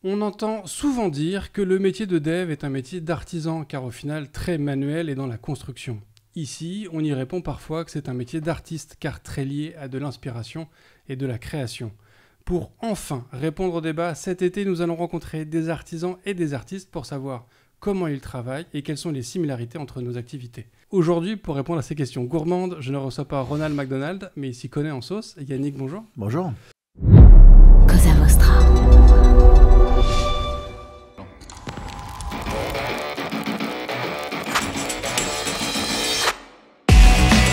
On entend souvent dire que le métier de dev est un métier d'artisan, car au final très manuel et dans la construction. Ici, on y répond parfois que c'est un métier d'artiste, car très lié à de l'inspiration et de la création. Pour enfin répondre au débat, cet été, nous allons rencontrer des artisans et des artistes pour savoir comment ils travaillent et quelles sont les similarités entre nos activités. Aujourd'hui, pour répondre à ces questions gourmandes, je ne reçois pas Ronald McDonald, mais il s'y connaît en sauce. Yannick, bonjour. Bonjour. Cosa Vostra.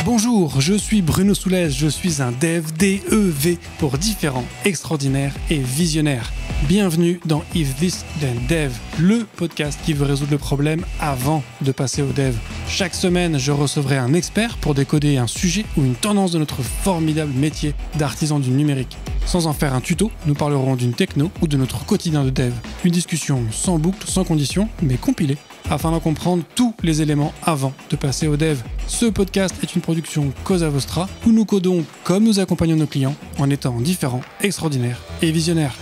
Bonjour, je suis Bruno Soulez, je suis un dev, D-E-V, pour différents, extraordinaires et visionnaires. Bienvenue dans If This Then Dev, le podcast qui veut résoudre le problème avant de passer au dev. Chaque semaine, je recevrai un expert pour décoder un sujet ou une tendance de notre formidable métier d'artisan du numérique. Sans en faire un tuto, nous parlerons d'une techno ou de notre quotidien de dev. Une discussion sans boucle, sans condition, mais compilée, afin d'en comprendre tous les éléments avant de passer au dev. Ce podcast est une production Cosa Vostra, où nous codons comme nous accompagnons nos clients, en étant différents, extraordinaires et visionnaires.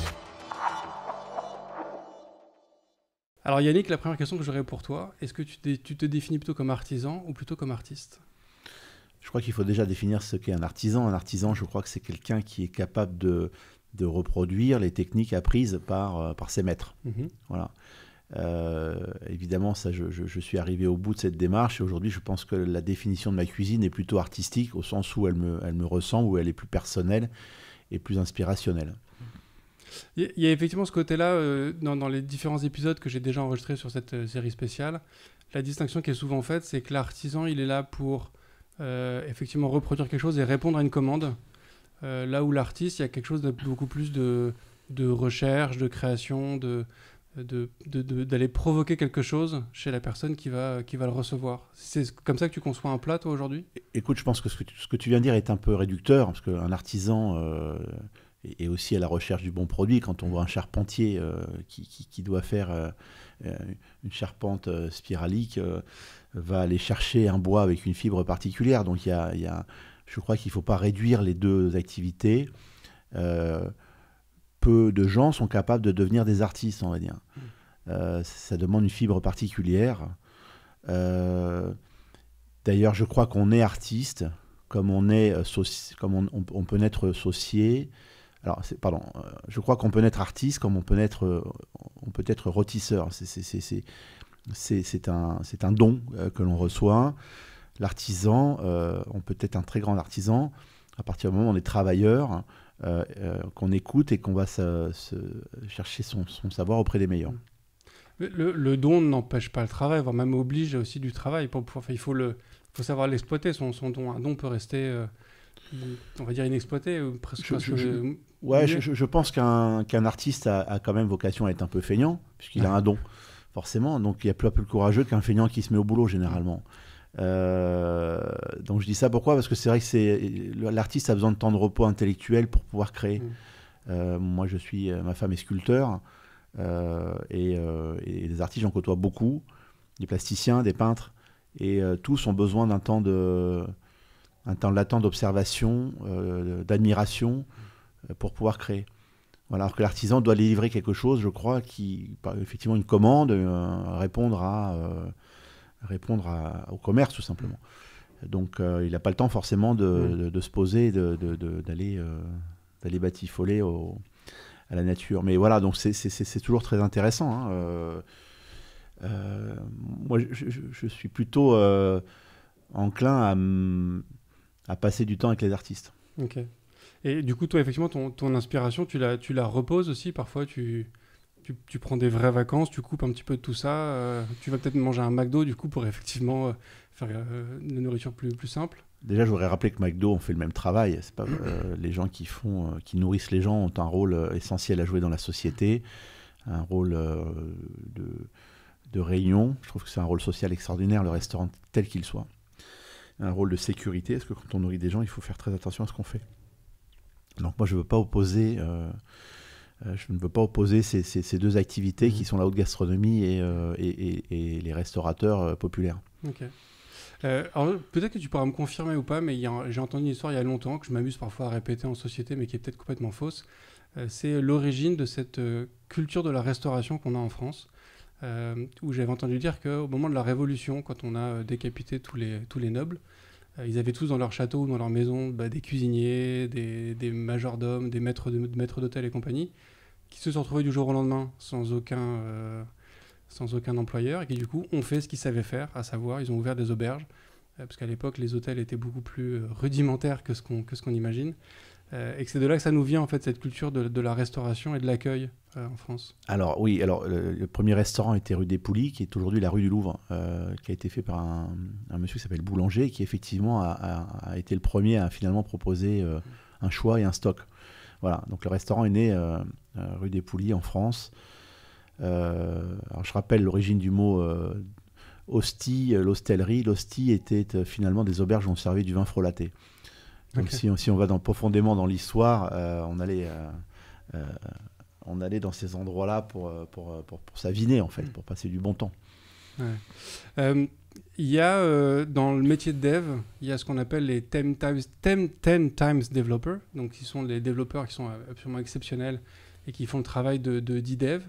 Alors Yannick, la première question que j'aurais pour toi, est-ce que tu te définis plutôt comme artisan ou plutôt comme artiste ? Je crois qu'il faut déjà définir ce qu'est un artisan. Un artisan, je crois que c'est quelqu'un qui est capable de reproduire les techniques apprises par ses maîtres. Voilà. Évidemment, ça, je suis arrivé au bout de cette démarche et aujourd'hui, je pense que la définition de ma cuisine est plutôt artistique au sens où elle me ressemble, où elle est plus personnelle et plus inspirationnelle. Il y a effectivement ce côté-là dans les différents épisodes que j'ai déjà enregistrés sur cette série spéciale. La distinction qui est souvent faite, c'est que l'artisan, il est là pour effectivement reproduire quelque chose et répondre à une commande. Là où l'artiste, il y a quelque chose de beaucoup plus de recherche, de création, d'aller provoquer quelque chose chez la personne qui va le recevoir. C'est comme ça que tu conçois un plat, toi, aujourd'hui ? Écoute, je pense que ce que tu viens de dire est un peu réducteur, parce qu'un artisan est aussi à la recherche du bon produit. Quand on voit un charpentier qui doit faire une charpente spiralique, va aller chercher un bois avec une fibre particulière. Donc, je crois qu'il ne faut pas réduire les deux activités. Peu de gens sont capables de devenir des artistes, on va dire. Ça demande une fibre particulière. D'ailleurs, je crois qu'on est artiste, comme on peut naître saucier. Alors, je crois qu'on peut naître artiste, comme on peut être rôtisseur. C'est un don que l'on reçoit. L'artisan, on peut être un très grand artisan à partir du moment où on est travailleur, qu'on écoute et qu'on va chercher son savoir auprès des meilleurs. Le don n'empêche pas le travail, voire même oblige aussi du travail. Il faut savoir l'exploiter, son don. Un don peut rester, on va dire, inexploité. Je pense qu'un artiste a quand même vocation à être un peu feignant, puisqu'il a un don, forcément. Donc il y a peu plus courageux qu'un feignant qui se met au boulot, généralement. Donc je dis ça pourquoi ? Parce que c'est vrai que l'artiste a besoin de temps de repos intellectuel pour pouvoir créer. Moi, ma femme est sculpteur et les artistes, j'en côtoie beaucoup, des plasticiens, des peintres, et tous ont besoin d'un temps latent d'observation, d'admiration pour pouvoir créer. Voilà, alors que l'artisan doit livrer quelque chose, je crois, effectivement une commande, répondre au commerce, tout simplement. Donc, il n'a pas le temps forcément de se poser, d'aller batifoler à la nature. Mais voilà, donc c'est toujours très intéressant. Moi, je suis plutôt enclin à passer du temps avec les artistes. Ok. Et du coup, toi, effectivement, ton inspiration, tu la reposes aussi. Parfois, tu prends des vraies vacances, tu coupes un petit peu de tout ça. Tu vas peut-être manger un McDo, du coup, pour effectivement faire une nourriture plus simple. Déjà, je voudrais rappeler que McDo, on fait le même travail. C'est pas, les gens qui nourrissent les gens ont un rôle essentiel à jouer dans la société, un rôle de réunion. Je trouve que c'est un rôle social extraordinaire, le restaurant tel qu'il soit. Un rôle de sécurité, parce que quand on nourrit des gens, il faut faire très attention à ce qu'on fait. Donc moi, je ne veux pas opposer ces deux activités qui sont la haute gastronomie et les restaurateurs populaires. Ok. Alors peut-être que tu pourras me confirmer ou pas, mais j'ai entendu une histoire il y a longtemps que je m'amuse parfois à répéter en société, mais qui est peut-être complètement fausse. c'est l'origine de cette culture de la restauration qu'on a en France, où j'avais entendu dire qu'au moment de la Révolution, quand on a décapité tous les nobles, ils avaient tous dans leur château ou dans leur maison des cuisiniers, des majordomes, des maîtres d'hôtel et compagnie, qui se sont retrouvés du jour au lendemain sans aucun employeur et qui du coup ont fait ce qu'ils savaient faire, à savoir ils ont ouvert des auberges, parce qu'à l'époque les hôtels étaient beaucoup plus rudimentaires que ce qu'on imagine, et que c'est de là que ça nous vient en fait, cette culture de la restauration et de l'accueil en France. Alors oui, le premier restaurant était rue des Poulies, qui est aujourd'hui la rue du Louvre, qui a été fait par un monsieur qui s'appelle Boulanger, qui effectivement a été le premier à finalement proposer un choix et un stock. Voilà, donc le restaurant est né rue des Poulies en France. Alors je rappelle l'origine du mot hostie, l'hostellerie. L'hostie était finalement des auberges où on servait du vin frelaté. Donc si on va profondément dans l'histoire, on allait dans ces endroits-là pour s'aviner en fait, pour passer du bon temps. Ouais. Il y a dans le métier de dev, il y a ce qu'on appelle les 10 times developers, donc qui sont des développeurs qui sont absolument exceptionnels et qui font le travail de d'e-dev.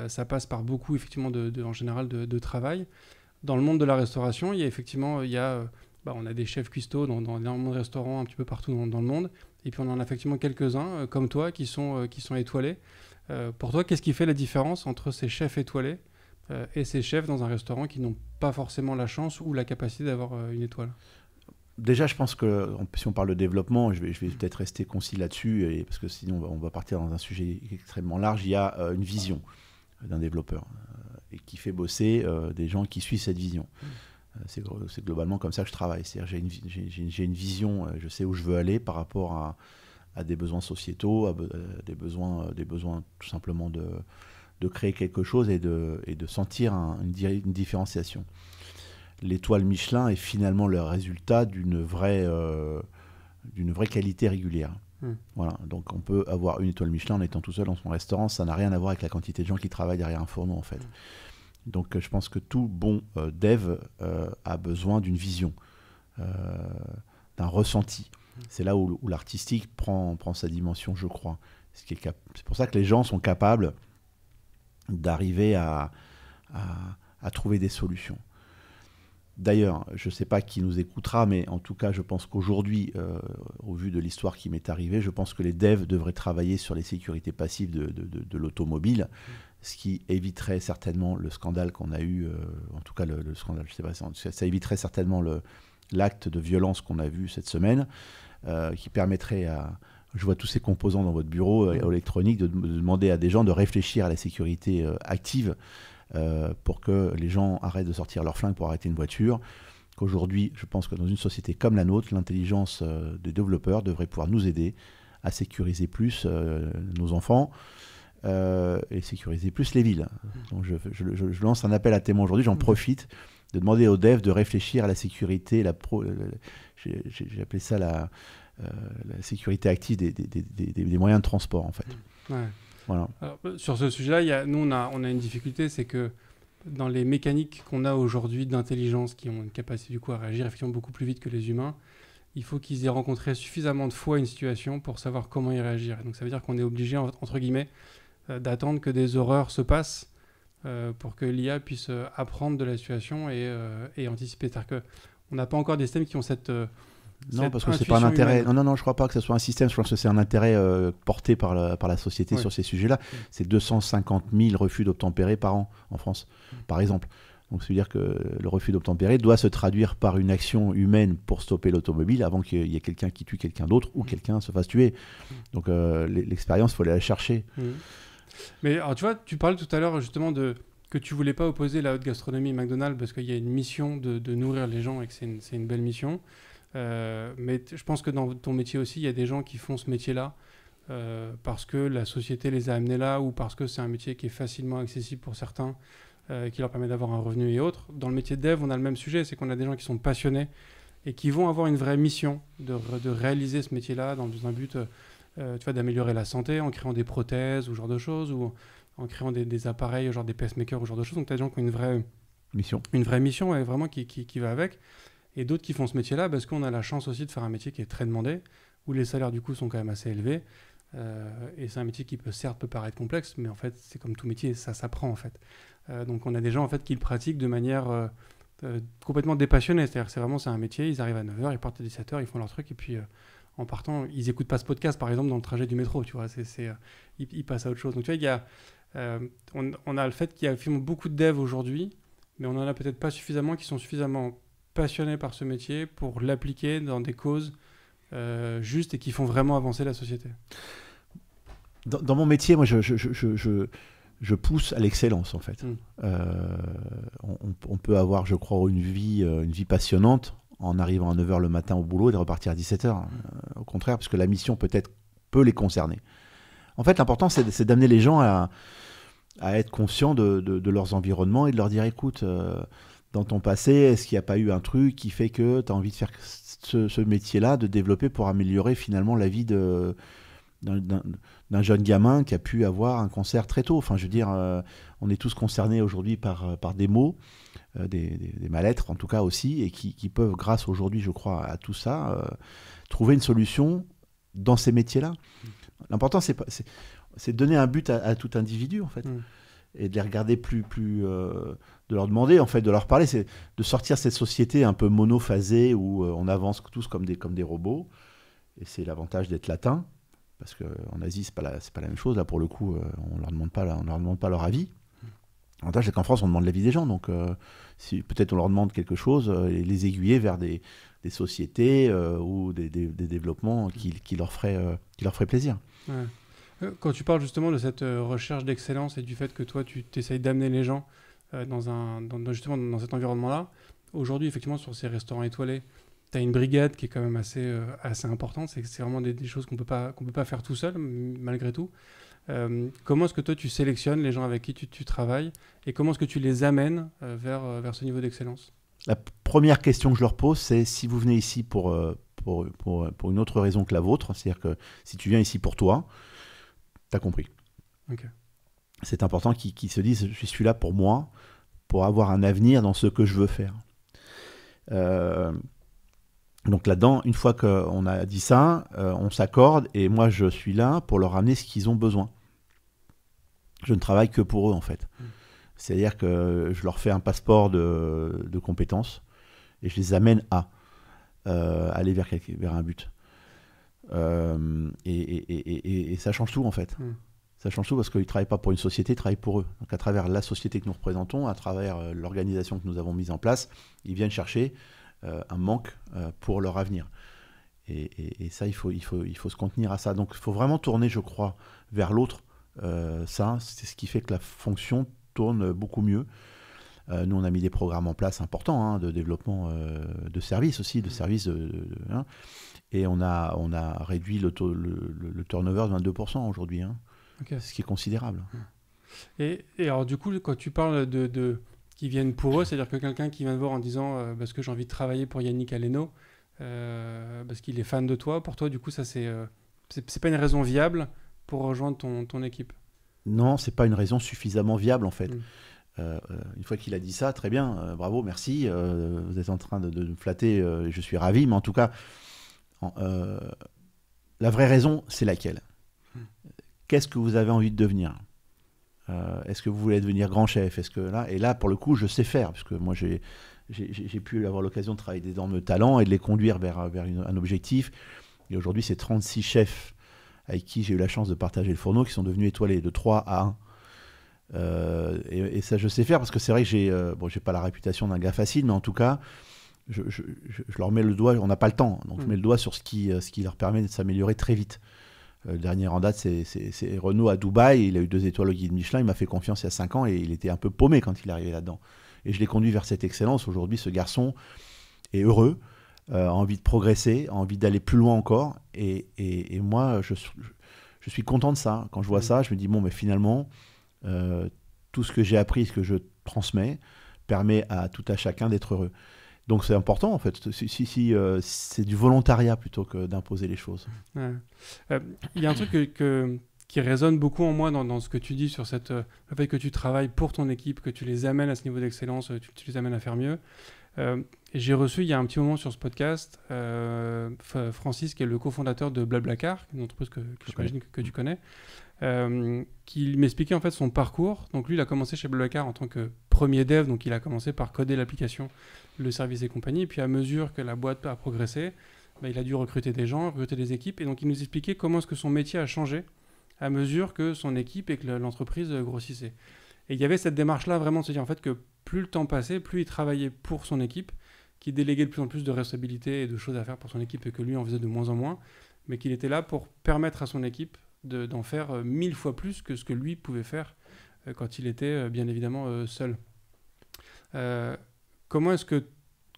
Ça passe par beaucoup effectivement en général de travail. Dans le monde de la restauration, il y a effectivement on a des chefs cuistots dans énormément de restaurants un petit peu partout dans le monde, et puis on en a effectivement quelques-uns comme toi qui sont étoilés. Pour toi, qu'est-ce qui fait la différence entre ces chefs étoilés et ces chefs dans un restaurant qui n'ont pas forcément la chance ou la capacité d'avoir une étoile? Déjà, je pense que si on parle de développement, je vais peut-être rester concis là-dessus, parce que sinon on va partir dans un sujet extrêmement large. Il y a une vision d'un développeur et qui fait bosser des gens qui suivent cette vision. C'est globalement comme ça que je travaille. C'est-à-dire j'ai une vision, je sais où je veux aller par rapport à des besoins sociétaux, à des besoins tout simplement de créer quelque chose et de sentir une différenciation. L'étoile Michelin est finalement le résultat d'une vraie qualité régulière. Voilà. Donc on peut avoir une étoile Michelin en étant tout seul dans son restaurant, ça n'a rien à voir avec la quantité de gens qui travaillent derrière un fourneau en fait. Donc je pense que tout bon dev a besoin d'une vision, d'un ressenti. C'est là où l'artistique prend sa dimension, je crois. C'est pour ça que les gens sont capables d'arriver à trouver des solutions. D'ailleurs, je ne sais pas qui nous écoutera, mais en tout cas, je pense qu'aujourd'hui, au vu de l'histoire qui m'est arrivée, je pense que les devs devraient travailler sur les sécurités passives de l'automobile, ce qui éviterait certainement le scandale qu'on a eu, en tout cas le scandale, je sais pas, ça éviterait certainement l'acte de violence qu'on a vu cette semaine, qui permettrait je vois tous ces composants dans votre bureau électronique, de demander à des gens de réfléchir à la sécurité active, pour que les gens arrêtent de sortir leur flingue pour arrêter une voiture. Qu'aujourd'hui, je pense que dans une société comme la nôtre, l'intelligence des développeurs devrait pouvoir nous aider à sécuriser plus nos enfants et sécuriser plus les villes. Donc je lance un appel à témoins aujourd'hui, j'en profite de demander aux devs de réfléchir à la sécurité, j'ai appelé ça la sécurité active des moyens de transport en fait. Ouais. Voilà. Alors, sur ce sujet-là, nous on a une difficulté, c'est que dans les mécaniques qu'on a aujourd'hui d'intelligence, qui ont une capacité du coup à réagir effectivement beaucoup plus vite que les humains, il faut qu'ils aient rencontré suffisamment de fois une situation pour savoir comment y réagir. Et donc ça veut dire qu'on est obligé, entre guillemets, d'attendre que des horreurs se passent pour que l'IA puisse apprendre de la situation et anticiper. C'est-à-dire qu'on n'a pas encore des systèmes qui ont cette non, parce que c'est pas un intérêt. Non, je crois pas que ce soit un système. Je pense que c'est un intérêt porté par la société sur ces sujets-là. C'est 250 000 refus d'obtempérer par an en France, par exemple. Donc, ça veut dire que le refus d'obtempérer doit se traduire par une action humaine pour stopper l'automobile avant qu'il y ait quelqu'un qui tue quelqu'un d'autre ou quelqu'un se fasse tuer. Donc, l'expérience, il faut aller la chercher. Mais alors, tu vois, tu parlais tout à l'heure justement que tu voulais pas opposer la haute gastronomie McDonald's parce qu'il y a une mission de nourrir les gens et que c'est une belle mission. Mais je pense que dans ton métier aussi, il y a des gens qui font ce métier-là parce que la société les a amenés là ou parce que c'est un métier qui est facilement accessible pour certains, qui leur permet d'avoir un revenu et autres. Dans le métier de dev, on a le même sujet, c'est qu'on a des gens qui sont passionnés et qui vont avoir une vraie mission de réaliser ce métier-là dans un but tu vois, d'améliorer la santé en créant des prothèses ou ce genre de choses, ou en créant des appareils, genre des pacemakers ou ce genre de choses. Donc tu as des gens qui ont une vraie mission ouais, vraiment qui va avec. Et d'autres qui font ce métier-là parce qu'on a la chance aussi de faire un métier qui est très demandé, où les salaires du coup sont quand même assez élevés, Et c'est un métier qui certes peut paraître complexe, mais en fait, c'est comme tout métier, ça s'apprend en fait. Donc on a des gens en fait qui le pratiquent de manière complètement dépassionnée. C'est-à-dire que c'est un métier, ils arrivent à 9h, ils partent à 17h, ils font leur truc, et puis en partant, ils n'écoutent pas ce podcast, par exemple, dans le trajet du métro, tu vois. Ils passent à autre chose. Donc tu vois, on a le fait qu'il y a finalement beaucoup de devs aujourd'hui, mais on n'en a peut-être pas suffisamment qui sont suffisamment passionnés par ce métier pour l'appliquer dans des causes justes et qui font vraiment avancer la société. Dans mon métier, moi, je pousse à l'excellence, en fait. On peut avoir, je crois, une vie passionnante en arrivant à 9h le matin au boulot et de repartir à 17h. Au contraire, parce que la mission peut les concerner. En fait, l'important, c'est d'amener les gens à être conscients de leurs environnements et de leur dire, écoute, dans ton passé, est-ce qu'il n'y a pas eu un truc qui fait que tu as envie de faire ce métier-là, de développer pour améliorer finalement la vie d'un jeune gamin qui a pu avoir un cancer très tôt. Enfin, je veux dire, on est tous concernés aujourd'hui par des maux, des mal-être en tout cas aussi, et qui peuvent, grâce aujourd'hui, je crois, à tout ça, trouver une solution dans ces métiers-là. L'important, c'est de donner un but à tout individu, en fait, et de les regarder de leur demander, en fait, de leur parler, c'est de sortir cette société un peu monophasée où on avance tous comme des robots, et c'est l'avantage d'être latin. Parce qu'en Asie, c'est pas la même chose. Là, pour le coup, on leur demande pas leur avis. L'avantage, c'est qu'en France, on demande l'avis des gens. Donc, si peut-être on leur demande quelque chose, et les aiguiller vers des sociétés ou des développements qui leur feraient plaisir. Ouais. Quand tu parles justement de cette recherche d'excellence et du fait que toi, tu t'essayes d'amener les gens justement dans cet environnement-là, aujourd'hui, effectivement, sur ces restaurants étoilés, tu as une brigade qui est quand même assez importante. C'est vraiment des choses qu'on peut pas faire tout seul, malgré tout. Comment est-ce que toi, tu sélectionnes les gens avec qui tu travailles et comment est-ce que tu les amènes vers ce niveau d'excellence ? La première question que je leur pose, c'est si vous venez ici pour une autre raison que la vôtre, c'est-à-dire que si tu viens ici pour toi, tu as compris. Okay. C'est important qu'ils se disent je suis là pour moi, pour avoir un avenir dans ce que je veux faire. Donc là-dedans, une fois qu'on a dit ça, on s'accorde et moi je suis là pour leur amener ce qu'ils ont besoin. Je ne travaille que pour eux en fait. C'est-à-dire que je leur fais un passeport de compétences et je les amène à aller vers un but. Et ça change tout en fait. Ça change tout parce qu'ils ne travaillent pas pour une société, ils travaillent pour eux. Donc à travers la société que nous représentons, à travers l'organisation que nous avons mise en place, ils viennent chercher un manque pour leur avenir. Et ça, il faut se contenir à ça. Donc il faut vraiment tourner, je crois, vers l'autre. Ça, c'est ce qui fait que la fonction tourne beaucoup mieux. Nous, on a mis des programmes en place importants de développement de services aussi, de services et on a réduit le turnover de 22% aujourd'hui, okay. Ce qui est considérable. Et alors du coup, quand tu parles de qui viennent pour eux, c'est-à-dire que quelqu'un qui vient te voir en disant parce que j'ai envie de travailler pour Yannick Aleno, parce qu'il est fan de toi, pour toi, du coup, ça c'est pas une raison viable pour rejoindre ton équipe. Non, c'est pas une raison suffisamment viable en fait. Une fois qu'il a dit ça, très bien, bravo, merci, vous êtes en train de me flatter, je suis ravi, mais en tout cas, la vraie raison, c'est laquelle ? Qu'est-ce que vous avez envie de devenir ? Est-ce que vous voulez devenir grand chef ? Et là, pour le coup, je sais faire, parce que moi, j'ai pu avoir l'occasion de travailler des énormes talents et de les conduire vers un objectif. Et aujourd'hui, c'est 36 chefs avec qui j'ai eu la chance de partager le fourneau qui sont devenus étoilés de 3 à 1. Et ça, je sais faire, parce que c'est vrai que j'ai pas la réputation d'un gars facile, mais en tout cas, je leur mets le doigt, on n'a pas le temps, donc je mets le doigt sur ce qui leur permet de s'améliorer très vite. Le dernier en date, c'est Renaud à Dubaï. Il a eu 2 étoiles au guide Michelin. Il m'a fait confiance il y a 5 ans et il était un peu paumé quand il est arrivé là-dedans. Et je l'ai conduit vers cette excellence. Aujourd'hui, ce garçon est heureux, a envie de progresser, a envie d'aller plus loin encore. Et moi, je suis content de ça. Quand je vois ça, je me dis, bon, mais finalement, tout ce que j'ai appris, ce que je transmets, permet à tout à chacun d'être heureux. Donc c'est important en fait, c'est du volontariat plutôt que d'imposer les choses. Ouais. Y a un truc qui résonne beaucoup en moi dans ce que tu dis sur le fait que tu travailles pour ton équipe, que tu les amènes à ce niveau d'excellence, tu les amènes à faire mieux. J'ai reçu il y a un petit moment sur ce podcast Francis, qui est le cofondateur de Blablacar, une entreprise que j'imagine que tu connais, qui m'expliquait en fait son parcours. Donc lui, il a commencé chez Blablacar en tant que premier dev, donc il a commencé par coder l'application, le service et compagnie. Et puis à mesure que la boîte a progressé, il a dû recruter des gens, recruter des équipes. Et donc il nous expliquait comment est-ce que son métier a changé à mesure que son équipe et que l'entreprise grossissait. Et il y avait cette démarche-là vraiment de se dire en fait que plus le temps passait, plus il travaillait pour son équipe, qu'il déléguait de plus en plus de responsabilités et de choses à faire pour son équipe et que lui en faisait de moins en moins, mais qu'il était là pour permettre à son équipe d'en faire 1000 fois plus que ce que lui pouvait faire quand il était bien évidemment seul. Comment est-ce que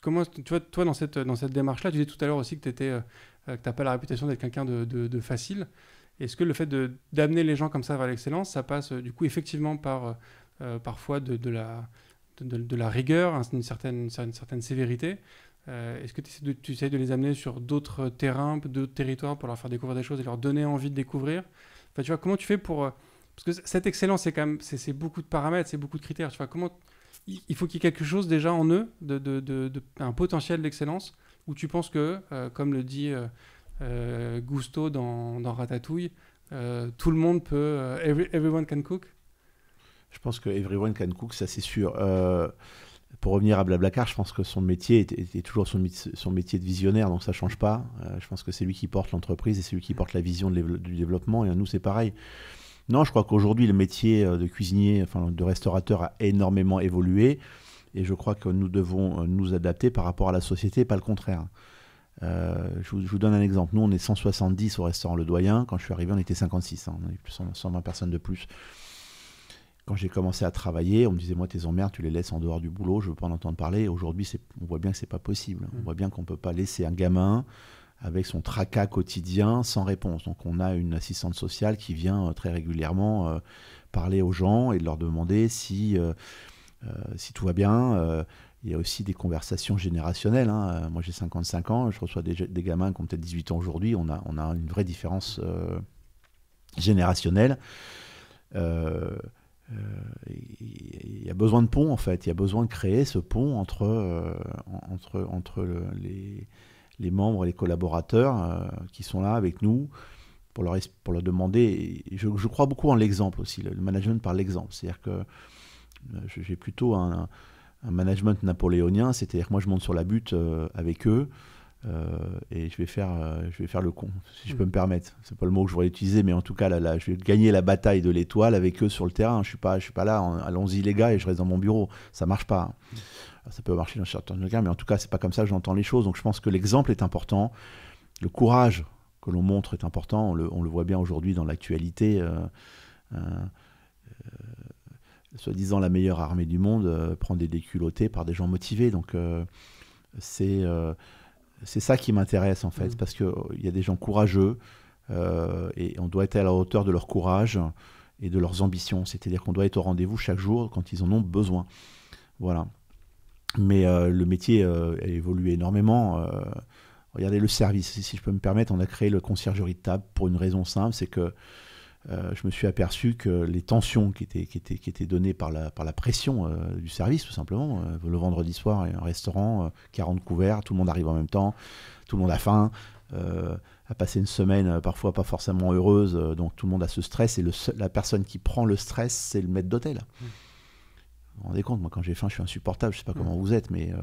tu vois, toi dans cette démarche-là, tu disais tout à l'heure aussi que tu n'as pas la réputation d'être quelqu'un de facile. Est-ce que le fait d'amener les gens comme ça vers l'excellence, ça passe du coup effectivement par parfois de la rigueur, une certaine sévérité? Est-ce que tu essaies de les amener sur d'autres terrains, d'autres territoires pour leur faire découvrir des choses et leur donner envie de découvrir? Enfin, tu vois, comment tu fais pour... parce que cette excellence, c'est quand même c'est beaucoup de paramètres, c'est beaucoup de critères. Tu vois, comment il faut qu'il y ait quelque chose déjà en eux, un potentiel d'excellence, où tu penses que, comme le dit... Gusto dans Ratatouille, tout le monde peut everyone can cook. Je pense que everyone can cook, ça c'est sûr. Pour revenir à Blablacar, je pense que son métier était toujours son métier de visionnaire, donc ça ne change pas. Je pense que c'est lui qui porte l'entreprise et c'est lui qui porte la vision du développement, et nous c'est pareil. Non, je crois qu'aujourd'hui le métier de cuisinier, enfin de restaurateur a énormément évolué, et je crois que nous devons nous adapter par rapport à la société, pas le contraire. Je vous donne un exemple. Nous, on est 170 au restaurant Le Doyen. Quand je suis arrivé, on était 56. On est plus 120 personnes de plus. Quand j'ai commencé à travailler, on me disait, moi, tes emmerdes, tu les laisses en dehors du boulot, je ne veux pas en entendre parler. Aujourd'hui, on voit bien que ce n'est pas possible. On voit bien qu'on ne peut pas laisser un gamin avec son tracas quotidien sans réponse. Donc, on a une assistante sociale qui vient très régulièrement parler aux gens et leur demander si tout va bien. Il y a aussi des conversations générationnelles. Moi, j'ai 55 ans, je reçois des gamins qui ont peut-être 18 ans aujourd'hui. On a une vraie différence générationnelle. Il y a besoin de pont, en fait. Il y a besoin de créer ce pont entre les membres et les collaborateurs qui sont là avec nous pour leur demander. Et je crois beaucoup en l'exemple aussi, le management par l'exemple. C'est-à-dire que j'ai plutôt un management napoléonien, c'est-à-dire que moi je monte sur la butte avec eux et je vais faire le con, si je peux me permettre. C'est pas le mot que je voudrais utiliser, mais en tout cas là, je vais gagner la bataille de l'étoile avec eux sur le terrain. Je suis pas là, allons-y les gars, et je reste dans mon bureau. Ça marche pas. Ça peut marcher dans certains cas, mais en tout cas c'est pas comme ça que j'entends les choses. Donc je pense que l'exemple est important, le courage que l'on montre est important. On le voit bien aujourd'hui dans l'actualité. Soi-disant la meilleure armée du monde prend des déculottés par des gens motivés. Donc c'est ça qui m'intéresse en fait, parce qu'il y a des gens courageux et on doit être à la hauteur de leur courage et de leurs ambitions. C'est-à-dire qu'on doit être au rendez-vous chaque jour quand ils en ont besoin. Voilà. Mais le métier a évolué énormément. Regardez le service, si je peux me permettre, on a créé le conciergerie de table pour une raison simple, c'est que je me suis aperçu que les tensions qui étaient données par la pression du service, tout simplement, le vendredi soir, un restaurant, 40 couverts, tout le monde arrive en même temps, tout le monde a faim, a passé une semaine parfois pas forcément heureuse, donc tout le monde a ce stress, et la personne qui prend le stress, c'est le maître d'hôtel. Vous vous rendez compte, moi quand j'ai faim, je suis insupportable, je ne sais pas comment vous êtes, mais...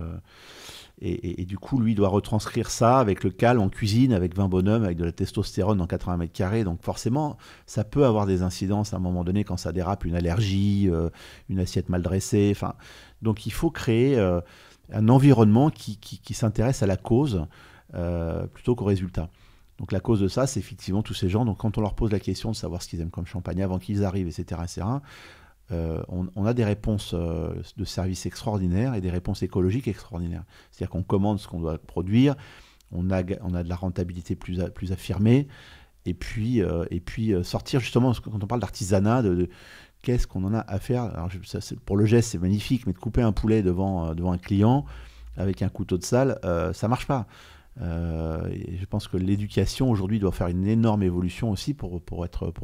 Et du coup, lui, il doit retranscrire ça avec le calme en cuisine, avec 20 bonhommes, avec de la testostérone dans 80 mètres carrés. Donc forcément, ça peut avoir des incidences à un moment donné quand ça dérape, une allergie, une assiette mal dressée. Donc il faut créer un environnement qui s'intéresse à la cause plutôt qu'au résultat. Donc la cause de ça, c'est effectivement tous ces gens. Donc quand on leur pose la question de savoir ce qu'ils aiment comme champagne avant qu'ils arrivent, etc., on a des réponses de services extraordinaires et des réponses écologiques extraordinaires. C'est-à-dire qu'on commande ce qu'on doit produire, on a de la rentabilité plus affirmée, et puis sortir justement, quand on parle d'artisanat, de qu'est-ce qu'on en a à faire. Alors, pour le geste, c'est magnifique, mais de couper un poulet devant un client avec un couteau de salle, ça ne marche pas. Et je pense que l'éducation aujourd'hui doit faire une énorme évolution aussi pour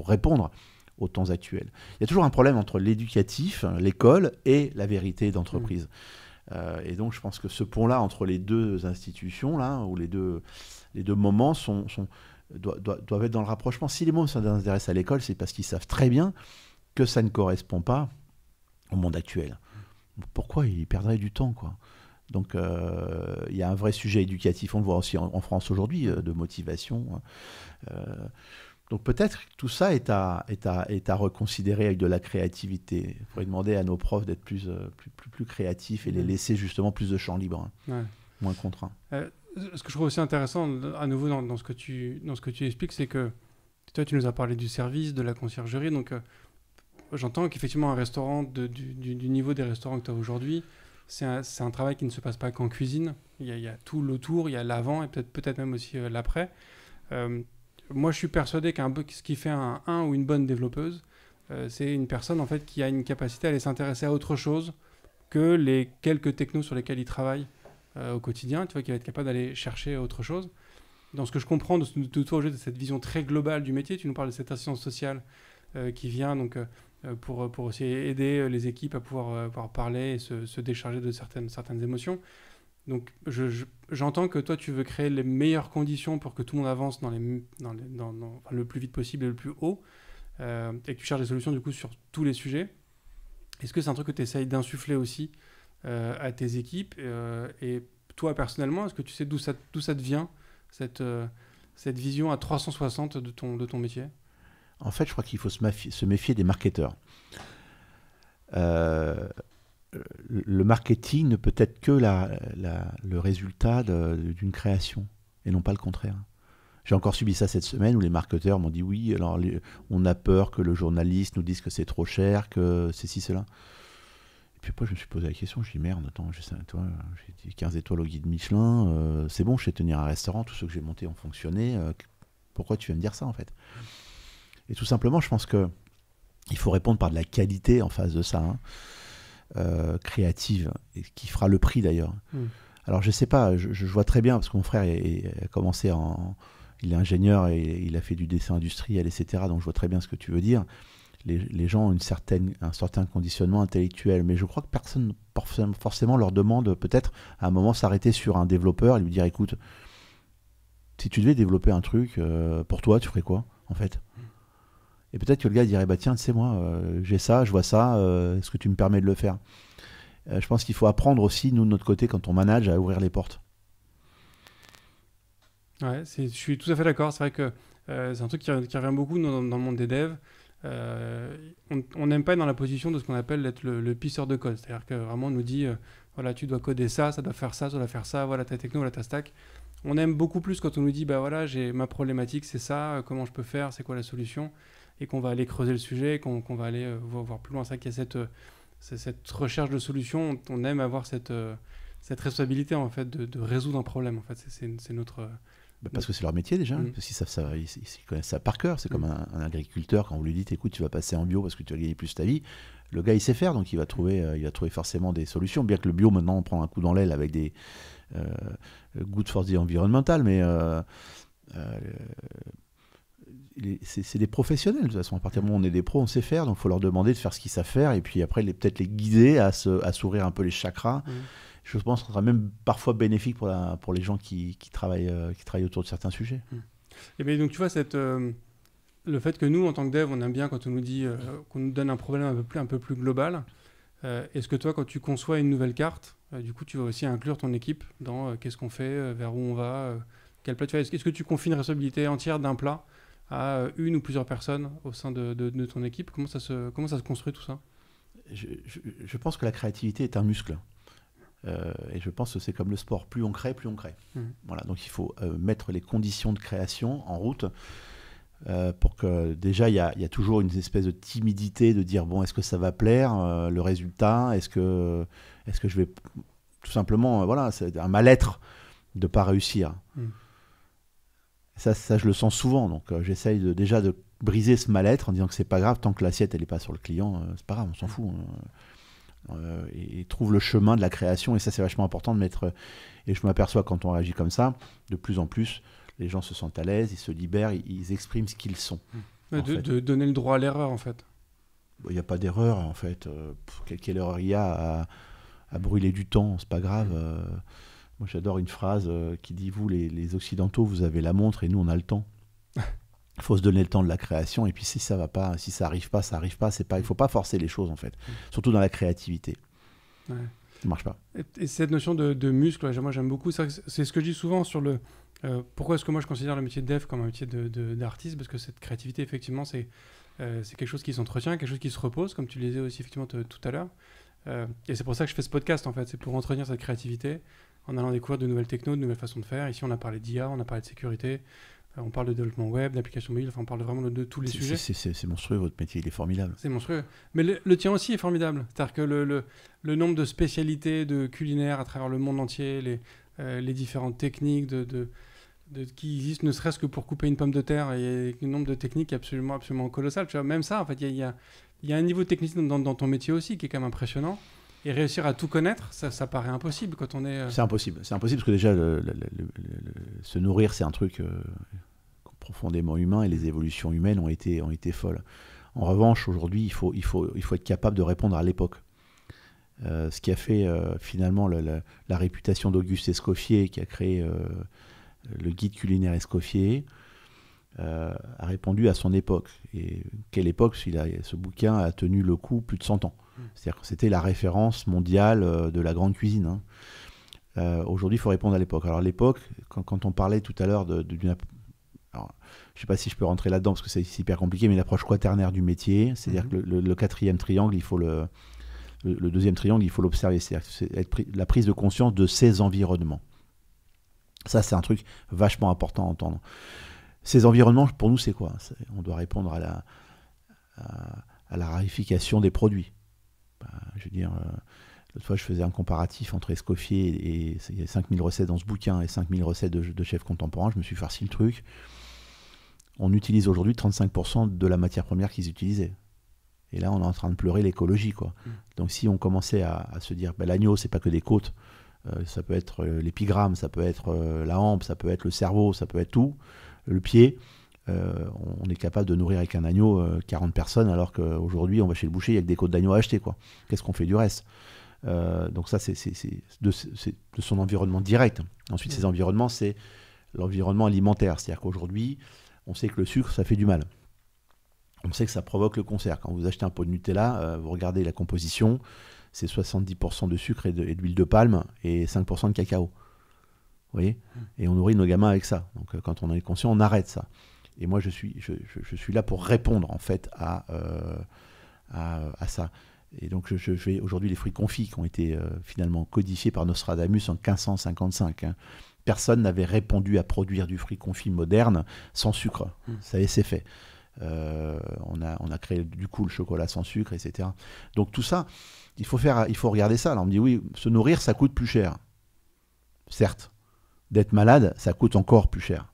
répondre aux temps actuels. Il y a toujours un problème entre l'éducatif, l'école, et la vérité d'entreprise. Et donc, je pense que ce pont-là entre les deux institutions, là, ou les deux moments, doivent être dans le rapprochement. Si les mômes s'intéressent à l'école, c'est parce qu'ils savent très bien que ça ne correspond pas au monde actuel. Pourquoi ils perdraient du temps, quoi? Donc, il y a un vrai sujet éducatif, on le voit aussi en France aujourd'hui, de motivation. Donc peut-être que tout ça est à reconsidérer avec de la créativité. Il faudrait demander à nos profs d'être plus créatifs et les laisser justement plus de champ libre, moins contraints. Ce que je trouve aussi intéressant, à nouveau dans ce que tu expliques, c'est que toi, tu nous as parlé du service, de la conciergerie. Donc j'entends qu'effectivement, un restaurant du niveau des restaurants que tu as aujourd'hui, c'est un travail qui ne se passe pas qu'en cuisine. Il y a tout l'autour, il y a l'avant et peut-être même aussi l'après. Moi, je suis persuadé ce qui fait un ou une bonne développeuse, c'est une personne en fait qui a une capacité à aller s'intéresser à autre chose que les quelques technos sur lesquels il travaille au quotidien, tu vois, qui va être capable d'aller chercher autre chose. Dans ce que je comprends de toi aujourd'hui, de cette vision très globale du métier, tu nous parles de cette assistance sociale qui vient donc pour aussi aider les équipes à pouvoir parler et se décharger de certaines émotions. Donc, j'entends que toi, tu veux créer les meilleures conditions pour que tout le monde avance le plus vite possible et le plus haut, et que tu cherches des solutions, du coup, sur tous les sujets. Est-ce que c'est un truc que tu essayes d'insuffler aussi à tes équipes et toi, personnellement, est-ce que tu sais d'où ça te vient, cette vision à 360 de ton métier? En fait, je crois qu'il faut se méfier des marketeurs. Le marketing ne peut être que le résultat d'une création et non pas le contraire. J'ai encore subi ça cette semaine où les marketeurs m'ont dit oui, alors on a peur que le journaliste nous dise que c'est trop cher, que c'est ci, cela. Et puis après, je me suis posé la question, je me suis dit merde, attends, j'ai 15 étoiles au guide Michelin, c'est bon, je sais tenir un restaurant, tous ceux que j'ai montés ont fonctionné, pourquoi tu viens me dire ça en fait? Et tout simplement, je pense qu'il faut répondre par de la qualité en face de ça, créative, et qui fera le prix d'ailleurs. Alors je sais pas, je vois très bien, parce que mon frère a commencé il est ingénieur et il a fait du dessin industriel, etc. Donc je vois très bien ce que tu veux dire. Les gens ont un certain conditionnement intellectuel, mais je crois que personne forcément leur demande peut-être à un moment s'arrêter sur un développeur et lui dire écoute, si tu devais développer un truc, pour toi, tu ferais quoi en fait? Et peut-être que le gars dirait bah tiens, tu sais moi, j'ai ça, je vois ça, est-ce que tu me permets de le faire? Je pense qu'il faut apprendre aussi, nous de notre côté, quand on manage, à ouvrir les portes. Ouais, je suis tout à fait d'accord. C'est vrai que c'est un truc qui revient beaucoup dans le monde des devs. On n'aime pas être dans la position de ce qu'on appelle être le pisseur de code. C'est-à-dire que vraiment on nous dit voilà, tu dois coder ça doit faire ça doit faire ça, voilà ta techno, voilà ta stack. On aime beaucoup plus quand on nous dit bah voilà, j'ai ma problématique, c'est ça, comment je peux faire, c'est quoi la solution, et qu'on va aller creuser le sujet, qu'on va aller voir plus loin. C'est vrai qu'il y a cette recherche de solutions. On aime avoir cette responsabilité en fait de résoudre un problème. En fait, c'est notre parce que c'est leur métier déjà, parce qu'ils connaissent ça par cœur. C'est comme un agriculteur, quand vous lui dites écoute, tu vas passer en bio parce que tu vas gagner plus ta vie, le gars il sait faire, donc il va trouver forcément des solutions, bien que le bio maintenant on prend un coup dans l'aile avec des good for the environmental, mais c'est des professionnels de toute façon. À partir du moment où on est des pros, on sait faire, donc il faut leur demander de faire ce qu'ils savent faire et puis après peut-être les guider à s'ouvrir un peu les chakras. Je pense que ce sera même parfois bénéfique pour les gens qui travaillent autour de certains sujets. Et bien donc tu vois, le fait que nous, en tant que dev, on aime bien quand on nous dit qu'on nous donne un problème un peu plus global. Est-ce que toi, quand tu conçois une nouvelle carte, du coup, tu vas aussi inclure ton équipe dans qu'est-ce qu'on fait, vers où on va, quel plat tu fais? Est-ce que tu confies une responsabilité entière d'un plat à une ou plusieurs personnes au sein de ton équipe? Comment ça se construit tout ça? Je pense que la créativité est un muscle. Et je pense que c'est comme le sport, plus on crée, plus on crée. Voilà, donc il faut mettre les conditions de création en route pour que déjà il y a toujours une espèce de timidité de dire bon, est-ce que ça va plaire, le résultat, est-ce que je vais tout simplement voilà, c'est un mal-être de ne pas réussir. Ça je le sens souvent, donc j'essaye déjà de briser ce mal-être en disant que c'est pas grave tant que l'assiette elle est pas sur le client, c'est pas grave, on s'en fout. Et trouve le chemin de la création, et ça c'est vachement important de mettre, et je m'aperçois quand on réagit comme ça, de plus en plus les gens se sentent à l'aise, ils se libèrent, ils expriment ce qu'ils sont. De donner le droit à l'erreur en fait. Il n'y a pas d'erreur en fait, quelle erreur il y a à brûler du temps, c'est pas grave. Moi, j'adore une phrase qui dit, vous, les Occidentaux, vous avez la montre et nous, on a le temps. Il faut se donner le temps de la création, et puis si ça va pas, si ça arrive pas, ça arrive pas. Il faut pas forcer les choses, en fait. Surtout dans la créativité. Ouais. Ça marche pas. Et cette notion de muscle, moi j'aime beaucoup. C'est ce que je dis souvent sur le... pourquoi est-ce que moi je considère le métier de dev comme un métier d'artiste? Parce que cette créativité, effectivement, c'est quelque chose qui s'entretient, quelque chose qui se repose, comme tu le disais aussi effectivement tout à l'heure. Et c'est pour ça que je fais ce podcast, en fait. C'est pour entretenir cette créativité en allant découvrir de nouvelles technos, de nouvelles façons de faire. Ici, on a parlé d'IA, on a parlé de sécurité, on parle de développement web, d'applications mobiles, enfin on parle vraiment de tous les sujets. C'est monstrueux, votre métier, il est formidable. C'est monstrueux. Mais le tien aussi est formidable. C'est-à-dire que le nombre de spécialités de culinaires à travers le monde entier, les différentes techniques qui existent, ne serait-ce que pour couper une pomme de terre, et un nombre de techniques absolument colossal. Tu vois, même ça, en fait, il y a un niveau technique dans ton métier aussi qui est quand même impressionnant. Et réussir à tout connaître, ça paraît impossible quand on est... C'est impossible. C'est impossible parce que déjà, se nourrir, c'est un truc profondément humain, et les évolutions humaines ont été folles. En revanche, aujourd'hui, il faut être capable de répondre à l'époque. Ce qui a fait finalement la réputation d'Auguste Escoffier, qui a créé le guide culinaire Escoffier, a répondu à son époque. Et quelle époque? Ce bouquin a tenu le coup plus de 100 ans. C'est-à-dire que c'était la référence mondiale de la grande cuisine. Aujourd'hui, il faut répondre à l'époque. Alors l'époque, quand on parlait tout à l'heure d'une... Alors, je ne sais pas si je peux rentrer là-dedans parce que c'est hyper compliqué, mais l'approche quaternaire du métier, c'est-à-dire que le quatrième triangle, il faut le deuxième triangle, il faut l'observer. C'est-à-dire la prise de conscience de ses environnements. Ça, c'est un truc vachement important à entendre. Ces environnements, pour nous, c'est quoi? On doit répondre à la raréfication des produits. Je veux dire, l'autre fois, je faisais un comparatif entre Escoffier et il y a 5000 recettes dans ce bouquin et 5000 recettes de chefs contemporains. Je me suis farci le truc. On utilise aujourd'hui 35% de la matière première qu'ils utilisaient. Et là, on est en train de pleurer l'écologie, quoi. Donc, si on commençait à se dire, l'agneau, c'est pas que des côtes, ça peut être l'épigramme, ça peut être la hampe, ça peut être le cerveau, ça peut être tout, le pied. On est capable de nourrir avec un agneau 40 personnes, alors qu'aujourd'hui, on va chez le boucher, il n'y a que des côtes d'agneau à acheter, quoi. Qu'est-ce qu'on fait du reste? Donc ça, c'est de son environnement direct. Ensuite, ces environnements, c'est l'environnement alimentaire. C'est-à-dire qu'aujourd'hui, on sait que le sucre, ça fait du mal. On sait que ça provoque le cancer. Quand vous achetez un pot de Nutella, vous regardez la composition, c'est 70% de sucre et d'huile de palme et 5% de cacao. Vous voyez? Et on nourrit nos gamins avec ça. Donc quand on en est conscient, on arrête ça. Et moi, je suis là pour répondre en fait à ça. Et donc, je fais aujourd'hui les fruits confits qui ont été finalement codifiés par Nostradamus en 1555. Personne n'avait répondu à produire du fruit confit moderne sans sucre. Ça y est, c'est fait. On a créé du coup le chocolat sans sucre, etc. Donc tout ça, il faut regarder ça. Alors on me dit oui, se nourrir, ça coûte plus cher. Certes, d'être malade, ça coûte encore plus cher.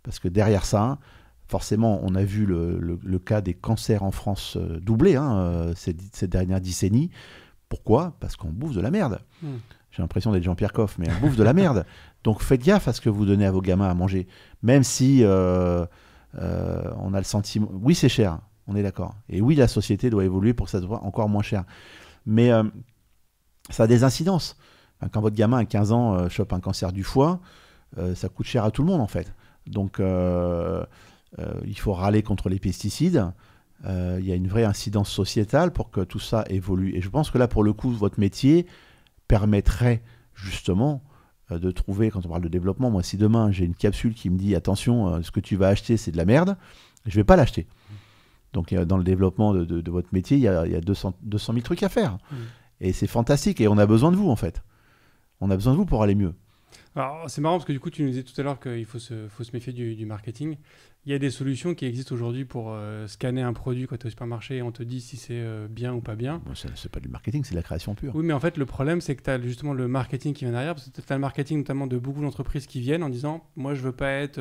Parce que derrière ça, forcément, on a vu le cas des cancers en France doubler ces dernières décennies. Pourquoi? Parce qu'on bouffe de la merde. J'ai l'impression d'être Jean-Pierre Coff, mais on bouffe de la merde. Donc faites gaffe à ce que vous donnez à vos gamins à manger. Même si on a le sentiment... Oui, c'est cher, on est d'accord. Et oui, la société doit évoluer pour que ça soit encore moins cher. Mais ça a des incidences. Quand votre gamin à 15 ans chope un cancer du foie, ça coûte cher à tout le monde, en fait. Donc, il faut râler contre les pesticides. Il y a une vraie incidence sociétale pour que tout ça évolue. Et je pense que là, pour le coup, votre métier permettrait justement de trouver, quand on parle de développement, moi, si demain j'ai une capsule qui me dit attention, ce que tu vas acheter, c'est de la merde, je ne vais pas l'acheter. Donc, dans le développement de votre métier, il y a 200 000 trucs à faire. Et c'est fantastique. Et on a besoin de vous, en fait. On a besoin de vous pour aller mieux. Alors, c'est marrant parce que du coup, tu nous disais tout à l'heure qu'il faut se méfier du marketing. Il y a des solutions qui existent aujourd'hui pour scanner un produit quand tu es au supermarché et on te dit si c'est bien ou pas bien. Bon, c'est pas du marketing, c'est de la création pure. Oui, mais en fait, le problème, c'est que tu as justement le marketing qui vient derrière. Parce que tu as le marketing notamment de beaucoup d'entreprises qui viennent en disant « Moi, je veux pas être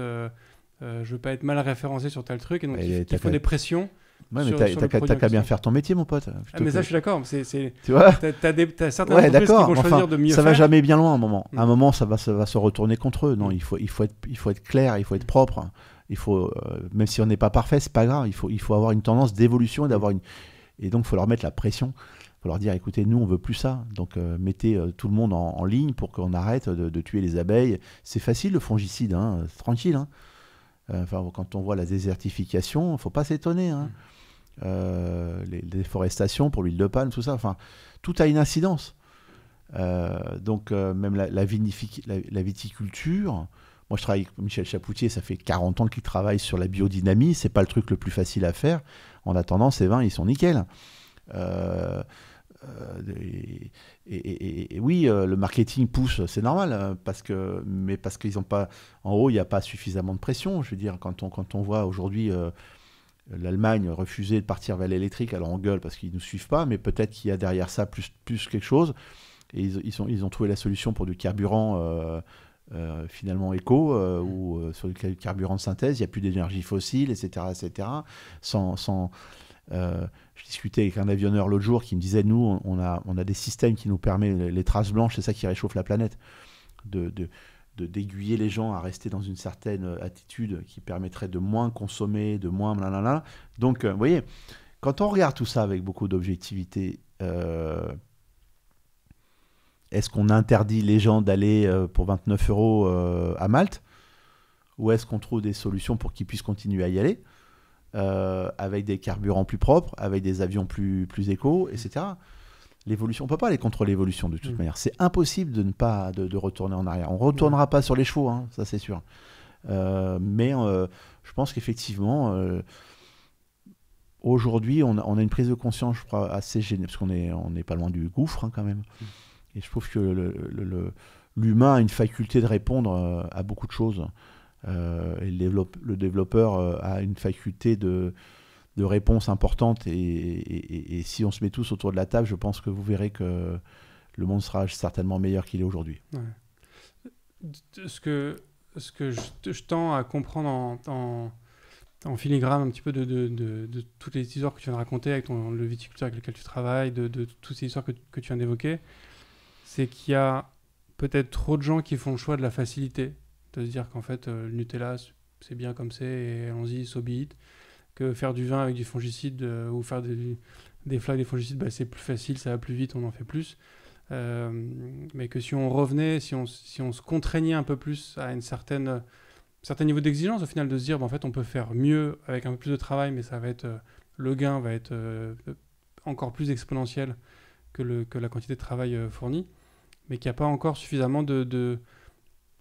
mal référencé sur tel truc. » Et donc, il faut des pressions. Ouais, mais t'as qu'à bien faire ton métier, mon pote. Mais ça, je suis d'accord. Tu vois, t'as certaines entreprises qui vont choisir de mieux faire. Ça va jamais bien loin à un moment. À un moment, ça va se retourner contre eux. Non, il faut être clair, il faut être propre. Il faut, même si on n'est pas parfait, c'est pas grave. Il faut avoir une tendance d'évolution et donc il faut leur mettre la pression. faut leur dire, écoutez, nous, on veut plus ça. Donc, mettez tout le monde en ligne pour qu'on arrête de tuer les abeilles. C'est facile, le fongicide, hein, c'est tranquille. Hein. Quand on voit la désertification, il ne faut pas s'étonner. Hein. Les déforestations pour l'huile de palme, tout ça. Enfin, tout a une incidence. Même la viticulture... Moi, je travaille avec Michel Chapoutier, ça fait 40 ans qu'il travaille sur la biodynamie. C'est pas le truc le plus facile à faire. En attendant, ces vins, ils sont nickel. Oui, le marketing pousse, c'est normal, parce qu'ils n'ont pas... En haut, il n'y a pas suffisamment de pression. Je veux dire, quand on voit aujourd'hui l'Allemagne refuser de partir vers l'électrique, alors on gueule parce qu'ils ne nous suivent pas, mais peut-être qu'il y a derrière ça plus quelque chose. Et ils ont trouvé la solution pour du carburant... finalement éco ou sur du carburant de synthèse, il n'y a plus d'énergie fossile, etc. Je discutais avec un avionneur l'autre jour qui me disait, nous, on a des systèmes qui nous permettent, les traces blanches, c'est ça qui réchauffe la planète, d'aiguiller les gens à rester dans une certaine attitude qui permettrait de moins consommer, de moins blablabla. Donc, vous voyez, quand on regarde tout ça avec beaucoup d'objectivité, est-ce qu'on interdit les gens d'aller pour 29 € à Malte, ou est-ce qu'on trouve des solutions pour qu'ils puissent continuer à y aller avec des carburants plus propres, avec des avions plus éco, etc. L'évolution, on ne peut pas aller contre l'évolution de toute manière. C'est impossible de retourner en arrière. On ne retournera pas sur les chevaux, hein, ça c'est sûr. Mais je pense qu'effectivement, aujourd'hui, on a une prise de conscience, je crois, assez générale, parce qu'on n'est pas loin du gouffre hein, quand même. Et je trouve que l'humain a une faculté de répondre à beaucoup de choses. Et le développeur a une faculté de réponse importante. Et si on se met tous autour de la table, je pense que vous verrez que le monde sera certainement meilleur qu'il est aujourd'hui. Ouais. Ce que je tends à comprendre en filigrane un petit peu de toutes les histoires que tu viens de raconter avec le viticulteur avec lequel tu travailles, de toutes ces histoires que tu viens d'évoquer, c'est qu'il y a peut-être trop de gens qui font le choix de la facilité, de se dire qu'en fait le Nutella c'est bien comme c'est et allons-y, so be it, que faire du vin avec du fongicide ou faire des flaques des fongicides, bah, c'est plus facile, ça va plus vite, on en fait plus. Mais que si on revenait, si on se contraignait un peu plus à un certain niveau d'exigence, au final de se dire bah, en fait on peut faire mieux avec un peu plus de travail, mais ça va être le gain va être encore plus exponentiel que la quantité de travail fournie, mais qu'il n'y a pas encore suffisamment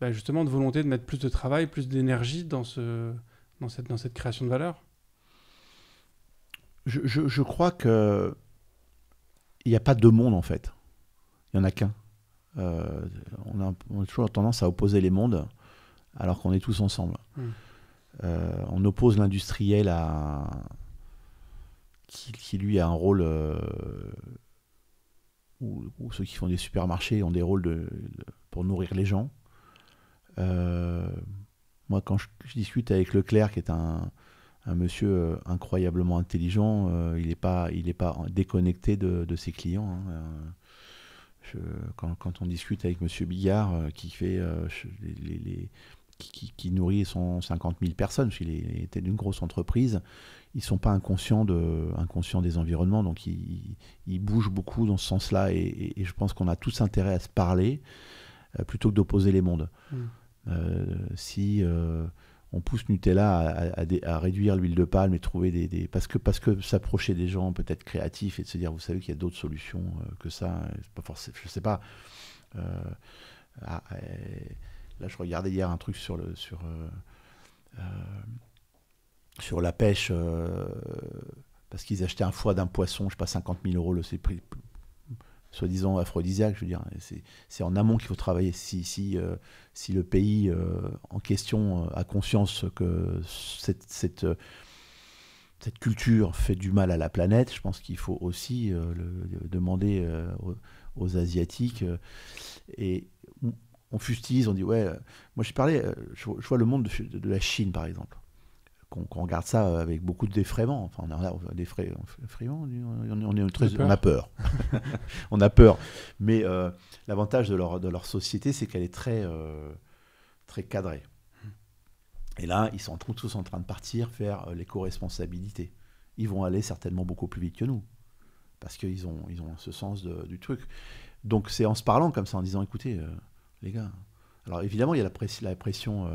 justement de volonté de mettre plus de travail, plus d'énergie dans cette création de valeur. Je crois que il n'y a pas deux mondes en fait. Il n'y en a qu'un. On a toujours tendance à opposer les mondes alors qu'on est tous ensemble. On oppose l'industriel qui lui a un rôle où ceux qui font des supermarchés ont des rôles pour nourrir les gens. Moi, quand je discute avec Leclerc, qui est un monsieur incroyablement intelligent, il n'est pas déconnecté de ses clients. Hein. Quand on discute avec monsieur Bigard, qui nourrit 150 000 personnes, parce qu'il était d'une grosse entreprise, ils ne sont pas inconscients des environnements, donc ils bougent beaucoup dans ce sens-là, et je pense qu'on a tous intérêt à se parler plutôt que d'opposer les mondes. Si on pousse Nutella à réduire l'huile de palme et trouver parce que s'approcher des gens peut-être créatifs et de se dire, vous savez qu'il y a d'autres solutions que ça, c'est pas forcément, je sais pas. Là, je regardais hier un truc sur la pêche, parce qu'ils achetaient un foie d'un poisson, je sais pas, 50 000 €, c'est prix soi-disant aphrodisiaque, je veux dire. C'est en amont qu'il faut travailler. Si le pays en question a conscience que cette culture fait du mal à la planète, je pense qu'il faut aussi demander aux Asiatiques. Et on fustise, on dit, ouais, moi je parlais, je vois le monde de la Chine, par exemple. Qu'on regarde ça avec beaucoup de défraiement. Enfin, on a peur. On a peur. Mais l'avantage de leur société, c'est qu'elle est très, très cadrée. Et là, ils sont tous en train de partir vers l'éco-responsabilité. Ils vont aller certainement beaucoup plus vite que nous. parce qu'ils ont ce sens du truc. Donc c'est en se parlant comme ça, en disant écoutez, les gars. Alors évidemment, il y a la pression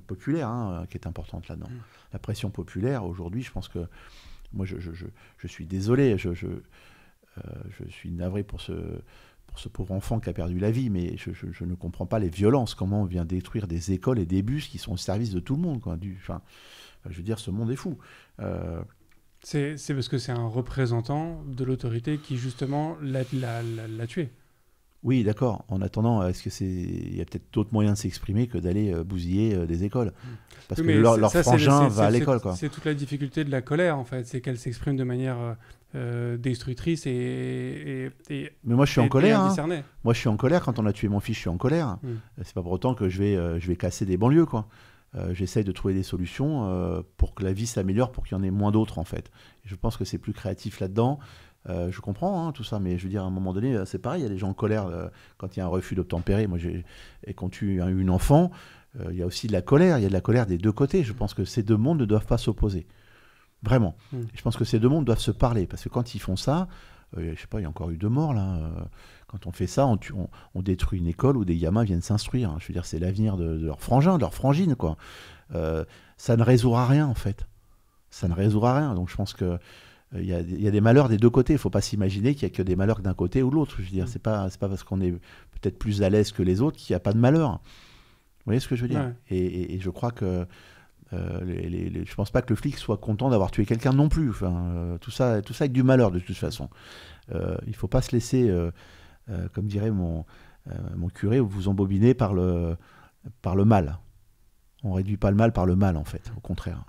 populaire qui est importante là-dedans. La pression populaire, aujourd'hui, je pense que moi, je suis désolé, je suis navré pour ce pauvre enfant qui a perdu la vie, mais je ne comprends pas les violences. Comment on vient détruire des écoles et des bus qui sont au service de tout le monde, quoi. Je veux dire, ce monde est fou. C'est parce que c'est un représentant de l'autorité qui, justement, l'a tué. Oui, d'accord. En attendant, il y a peut-être d'autres moyens de s'exprimer que d'aller bousiller des écoles. Parce que leur frangin va à l'école, quoi. C'est toute la difficulté de la colère, en fait. C'est qu'elle s'exprime de manière destructrice et mais moi, je suis en colère. indiscernée. Moi, je suis en colère. Quand on a tué mon fils, je suis en colère. C'est pas pour autant que je vais casser des banlieues, quoi. J'essaye de trouver des solutions pour que la vie s'améliore, pour qu'il y en ait moins d'autres, en fait. Et je pense que c'est plus créatif là-dedans. Je comprends tout ça, mais je veux dire, à un moment donné, c'est pareil, il y a des gens en colère quand il y a un refus d'obtempérer. Et quand tu as une enfant, il y a aussi de la colère. Il y a de la colère des deux côtés. Je pense que ces deux mondes ne doivent pas s'opposer. Vraiment. Et je pense que ces deux mondes doivent se parler. Parce que quand ils font ça, je sais pas, il y a encore eu 2 morts là. Quand on fait ça, on détruit une école où des gamins viennent s'instruire. Je veux dire, c'est l'avenir de leur frangin, de leur frangine, quoi. Ça ne résoudra rien, en fait. Ça ne résoudra rien. Donc je pense que il y a des malheurs des deux côtés. Il ne faut pas s'imaginer qu'il n'y a que des malheurs d'un côté ou de l'autre. Je veux dire, c'est pas parce qu'on est peut-être plus à l'aise que les autres qu'il n'y a pas de malheur. Vous voyez ce que je veux dire ? Ouais. Et je crois que je ne pense pas que le flic soit content d'avoir tué quelqu'un non plus. Enfin, tout ça avec du malheur de toute façon. Il ne faut pas se laisser, comme dirait mon curé, vous embobiner par le mal. On ne réduit pas le mal par le mal, en fait, au contraire.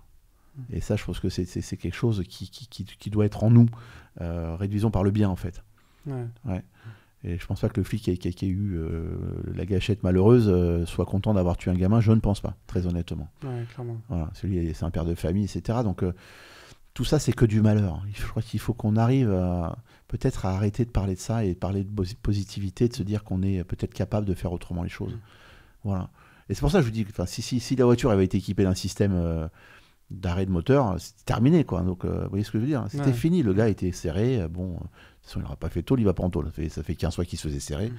Et ça, je pense que c'est quelque chose qui doit être en nous. Réduisons par le bien, en fait. Ouais. Et je pense pas que le flic qui a eu la gâchette malheureuse soit content d'avoir tué un gamin. Je ne pense pas, très honnêtement. Ouais, clairement. Voilà, c'est un père de famille, etc. Donc tout ça, c'est que du malheur. Je crois qu'il faut qu'on arrive peut-être à arrêter de parler de ça et de parler de positivité, de se dire qu'on est peut-être capable de faire autrement les choses. Voilà. Et c'est pour ça que je vous dis, si la voiture avait été équipée d'un système d'arrêt de moteur, c'était terminé, quoi. Donc, vous voyez ce que je veux dire ? C'était fini. Le gars était serré. Bon, de toute façon, il n'aura pas fait tôle, il va pas en tôle. Ça fait 15 fois qu'il se faisait serrer.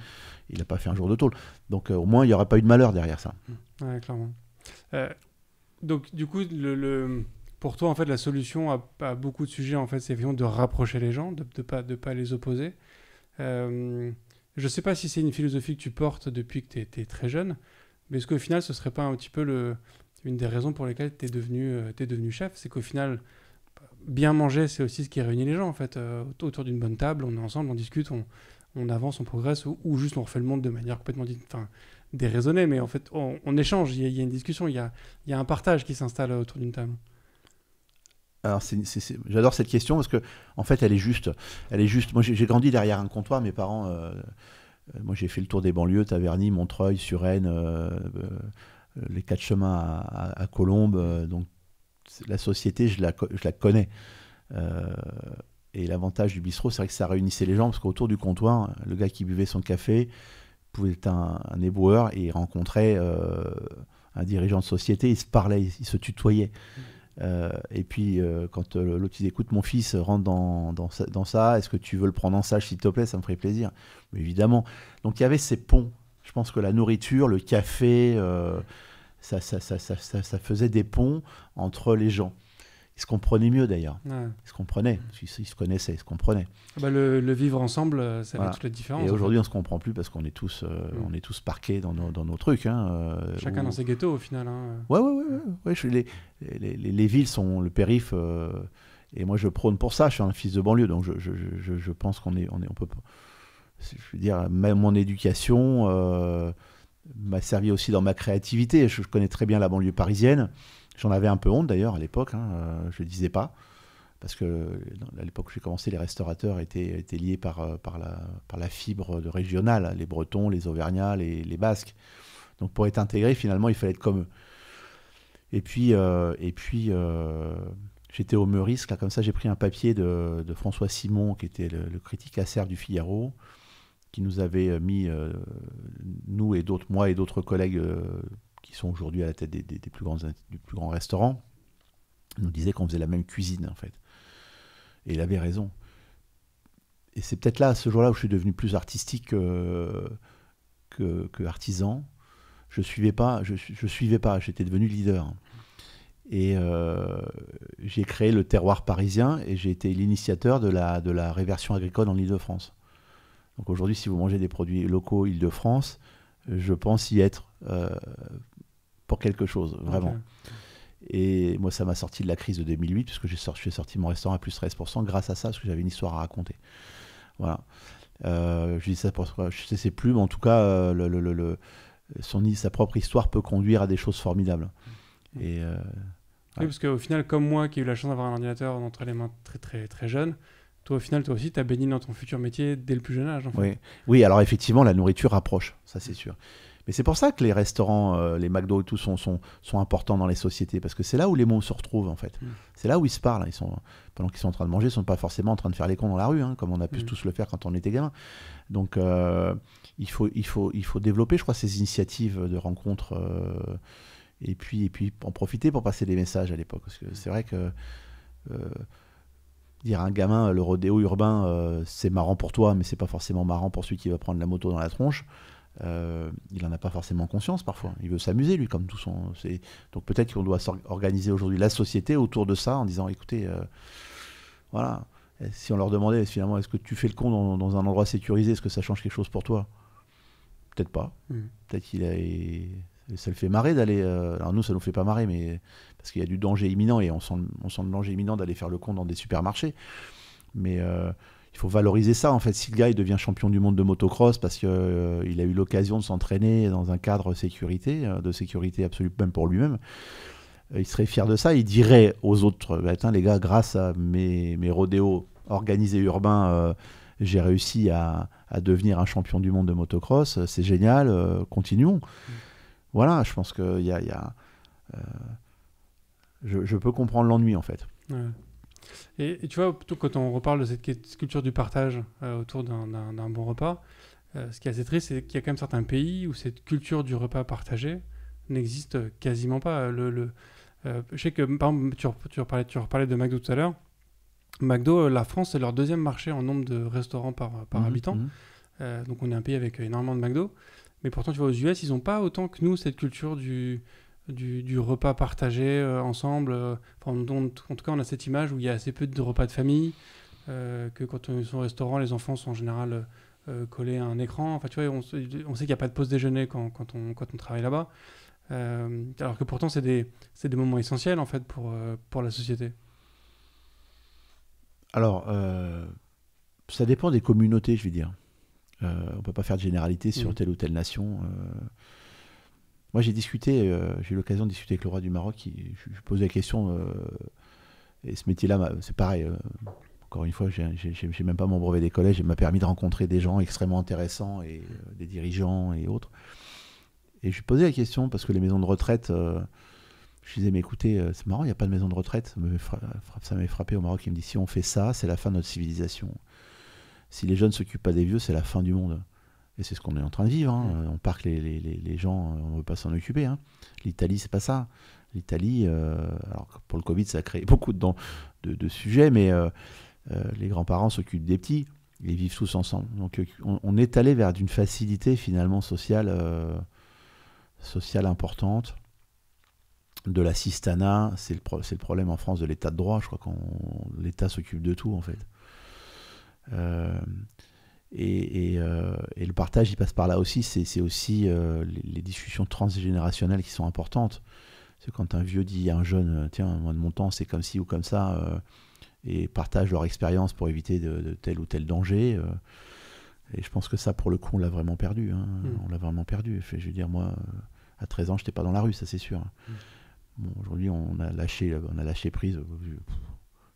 Il n'a pas fait un jour de tôle. Donc, au moins, il n'y aurait pas eu de malheur derrière ça. Ouais, clairement. Donc, du coup, pour toi, en fait, la solution à beaucoup de sujets, en fait, c'est vraiment de rapprocher les gens, de pas les opposer. Je ne sais pas si c'est une philosophie que tu portes depuis que tu étais très jeune, mais est-ce qu'au final, ce ne serait pas un petit peu une des raisons pour lesquelles tu es devenu chef, c'est qu'au final, bien manger, c'est aussi ce qui réunit les gens, en fait. Autour d'une bonne table, on est ensemble, on discute, on avance, on progresse, ou juste on refait le monde de manière complètement déraisonnée, mais en fait, on échange, il y a une discussion, il y a un partage qui s'installe autour d'une table. Alors, j'adore cette question parce que, en fait, elle est juste. Moi, j'ai grandi derrière un comptoir, mes parents... moi, j'ai fait le tour des banlieues, Taverny, Montreuil, Suresnes... les 4 chemins à Colombes, donc la société, je la connais. Et l'avantage du bistrot, c'est vrai que ça réunissait les gens, parce qu'autour du comptoir, le gars qui buvait son café pouvait être un éboueur, et il rencontrait un dirigeant de société, ils se parlaient, ils se tutoyaient. Et puis, quand l'autre disait, écoute, mon fils rentre dans ça, est-ce que tu veux le prendre en stage, s'il te plaît, ça me ferait plaisir. Mais évidemment. Donc, il y avait ces ponts. Je pense que la nourriture, le café, ça faisait des ponts entre les gens. Ils se comprenaient mieux, d'ailleurs. Ouais. Ils se comprenaient. Ils se connaissaient, ils se comprenaient. Le vivre ensemble, ça fait toute la différence. Et aujourd'hui, on ne se comprend plus parce qu'on est tous parqués dans nos trucs. Chacun dans ses ghettos, au final. Ouais, les villes sont le périph'. Et moi, je prône pour ça. Je suis un fils de banlieue, donc je pense qu'on peut... Je veux dire, même mon éducation m'a servi aussi dans ma créativité. Je connais très bien la banlieue parisienne. J'en avais un peu honte d'ailleurs à l'époque. Je ne le disais pas. Parce que à l'époque où j'ai commencé, les restaurateurs étaient liés par la fibre régionale. Les Bretons, les Auvergnats, les Basques. Donc pour être intégré, finalement, il fallait être comme eux. Et puis j'étais au Meurice. Là, comme ça, j'ai pris un papier de François Simon, qui était le critique acerbe du Figaro, qui nous avait mis, moi et d'autres collègues qui sont aujourd'hui à la tête du plus grand restaurant, nous disait qu'on faisait la même cuisine, en fait. Et il avait raison. et c'est peut-être là, ce jour-là, où je suis devenu plus artistique que artisan. Je suivais pas, j'étais devenu leader. Et j'ai créé le terroir parisien et j'ai été l'initiateur de la réversion agricole en Île-de-France. Donc aujourd'hui, si vous mangez des produits locaux Île-de-France, je pense y être pour quelque chose, vraiment. Okay. Et moi, ça m'a sorti de la crise de 2008, puisque j'ai sorti mon restaurant à plus 13% grâce à ça, parce que j'avais une histoire à raconter. Voilà. Je dis ça pour je sais plus, mais en tout cas, sa propre histoire peut conduire à des choses formidables. Et, oui, parce qu'au final, comme moi, qui ai eu la chance d'avoir un ordinateur entre les mains très, très, très jeune, toi, au final, toi aussi, tu as baigné dans ton futur métier dès le plus jeune âge. En fait. Oui, alors effectivement, la nourriture rapproche, ça c'est sûr. Mais c'est pour ça que les restaurants, les McDo et tout sont importants dans les sociétés, parce que c'est là où les mots se retrouvent en fait. C'est là où ils se parlent. Pendant qu'ils sont en train de manger, ils ne sont pas forcément en train de faire les cons dans la rue, comme on a pu tous le faire quand on était gamin. Donc il faut développer, je crois, ces initiatives de rencontres et puis en profiter pour passer des messages à l'époque. Parce que c'est vrai que dire à un gamin, le rodéo urbain, c'est marrant pour toi, mais c'est pas forcément marrant pour celui qui va prendre la moto dans la tronche. Il n'en a pas forcément conscience parfois. Il veut s'amuser, lui, comme tout son... Donc peut-être qu'on doit organiser aujourd'hui la société autour de ça, en disant, écoutez, voilà, si on leur demandait finalement, est-ce que tu fais le con dans un endroit sécurisé, est-ce que ça change quelque chose pour toi? Peut-être pas. Peut-être ça le fait marrer d'aller... Alors nous, ça nous fait pas marrer, mais parce qu'il y a du danger imminent, et on sent le danger imminent d'aller faire le con dans des supermarchés. Mais... il faut valoriser ça, en fait. Si le gars il devient champion du monde de motocross parce qu'il a eu l'occasion de s'entraîner dans un cadre de sécurité absolue, même pour lui-même, il serait fier de ça. Il dirait aux autres, les gars, grâce à mes rodéos organisés urbains, j'ai réussi à devenir un champion du monde de motocross. C'est génial, continuons. Voilà, je pense que je peux comprendre l'ennui, en fait. Ouais. Et tu vois, quand on reparle de cette culture du partage autour d'un bon repas, ce qui est assez triste, c'est qu'il y a quand même certains pays où cette culture du repas partagé n'existe quasiment pas. Je sais que, par exemple, tu reparlais de McDo tout à l'heure. McDo, la France, c'est leur deuxième marché en nombre de restaurants par habitant. Donc on est un pays avec énormément de McDo. Mais pourtant, tu vois, aux US, ils n'ont pas autant que nous cette culture du repas partagé ensemble. En tout cas, on a cette image où il y a assez peu de repas de famille, que quand on est au restaurant, les enfants sont en général collés à un écran. Enfin, tu vois, on sait qu'il n'y a pas de pause déjeuner quand on travaille là-bas. Alors que pourtant, c'est des moments essentiels, en fait, pour la société. Alors, ça dépend des communautés, je vais dire. On ne peut pas faire de généralité sur telle ou telle nation. Moi, j'ai eu l'occasion de discuter avec le roi du Maroc. Je posais la question, et ce métier-là, c'est pareil. Encore une fois, j'ai même pas mon brevet des collèges. Il m'a permis de rencontrer des gens extrêmement intéressants, et des dirigeants et autres. Et je lui posais la question, parce que les maisons de retraite, je disais, mais écoutez, c'est marrant, il n'y a pas de maison de retraite. Ça m'avait frappé au Maroc. Il me dit, si on fait ça, c'est la fin de notre civilisation. Si les jeunes ne s'occupent pas des vieux, c'est la fin du monde. Et c'est ce qu'on est en train de vivre. On parque les gens, on ne veut pas s'en occuper. L'Italie, c'est pas ça. L'Italie, alors pour le Covid, ça a créé beaucoup de sujets, mais les grands-parents s'occupent des petits. Ils vivent tous ensemble. Donc on est allé vers d'une facilité finalement sociale importante. De l'assistanat, c'est le problème en France de l'état de droit. Je crois que l'État s'occupe de tout en fait. Et le partage, il passe par là aussi. C'est aussi les discussions transgénérationnelles qui sont importantes. C'est quand un vieux dit à un jeune, tiens, moi de mon temps, c'est comme ci ou comme ça, et partagent leur expérience pour éviter de tel ou tel danger. Et je pense que ça, pour le coup, on l'a vraiment perdu. On l'a vraiment perdu. Je veux dire, moi, à 13 ans, je n'étais pas dans la rue, ça c'est sûr. Bon, aujourd'hui, on a lâché prise.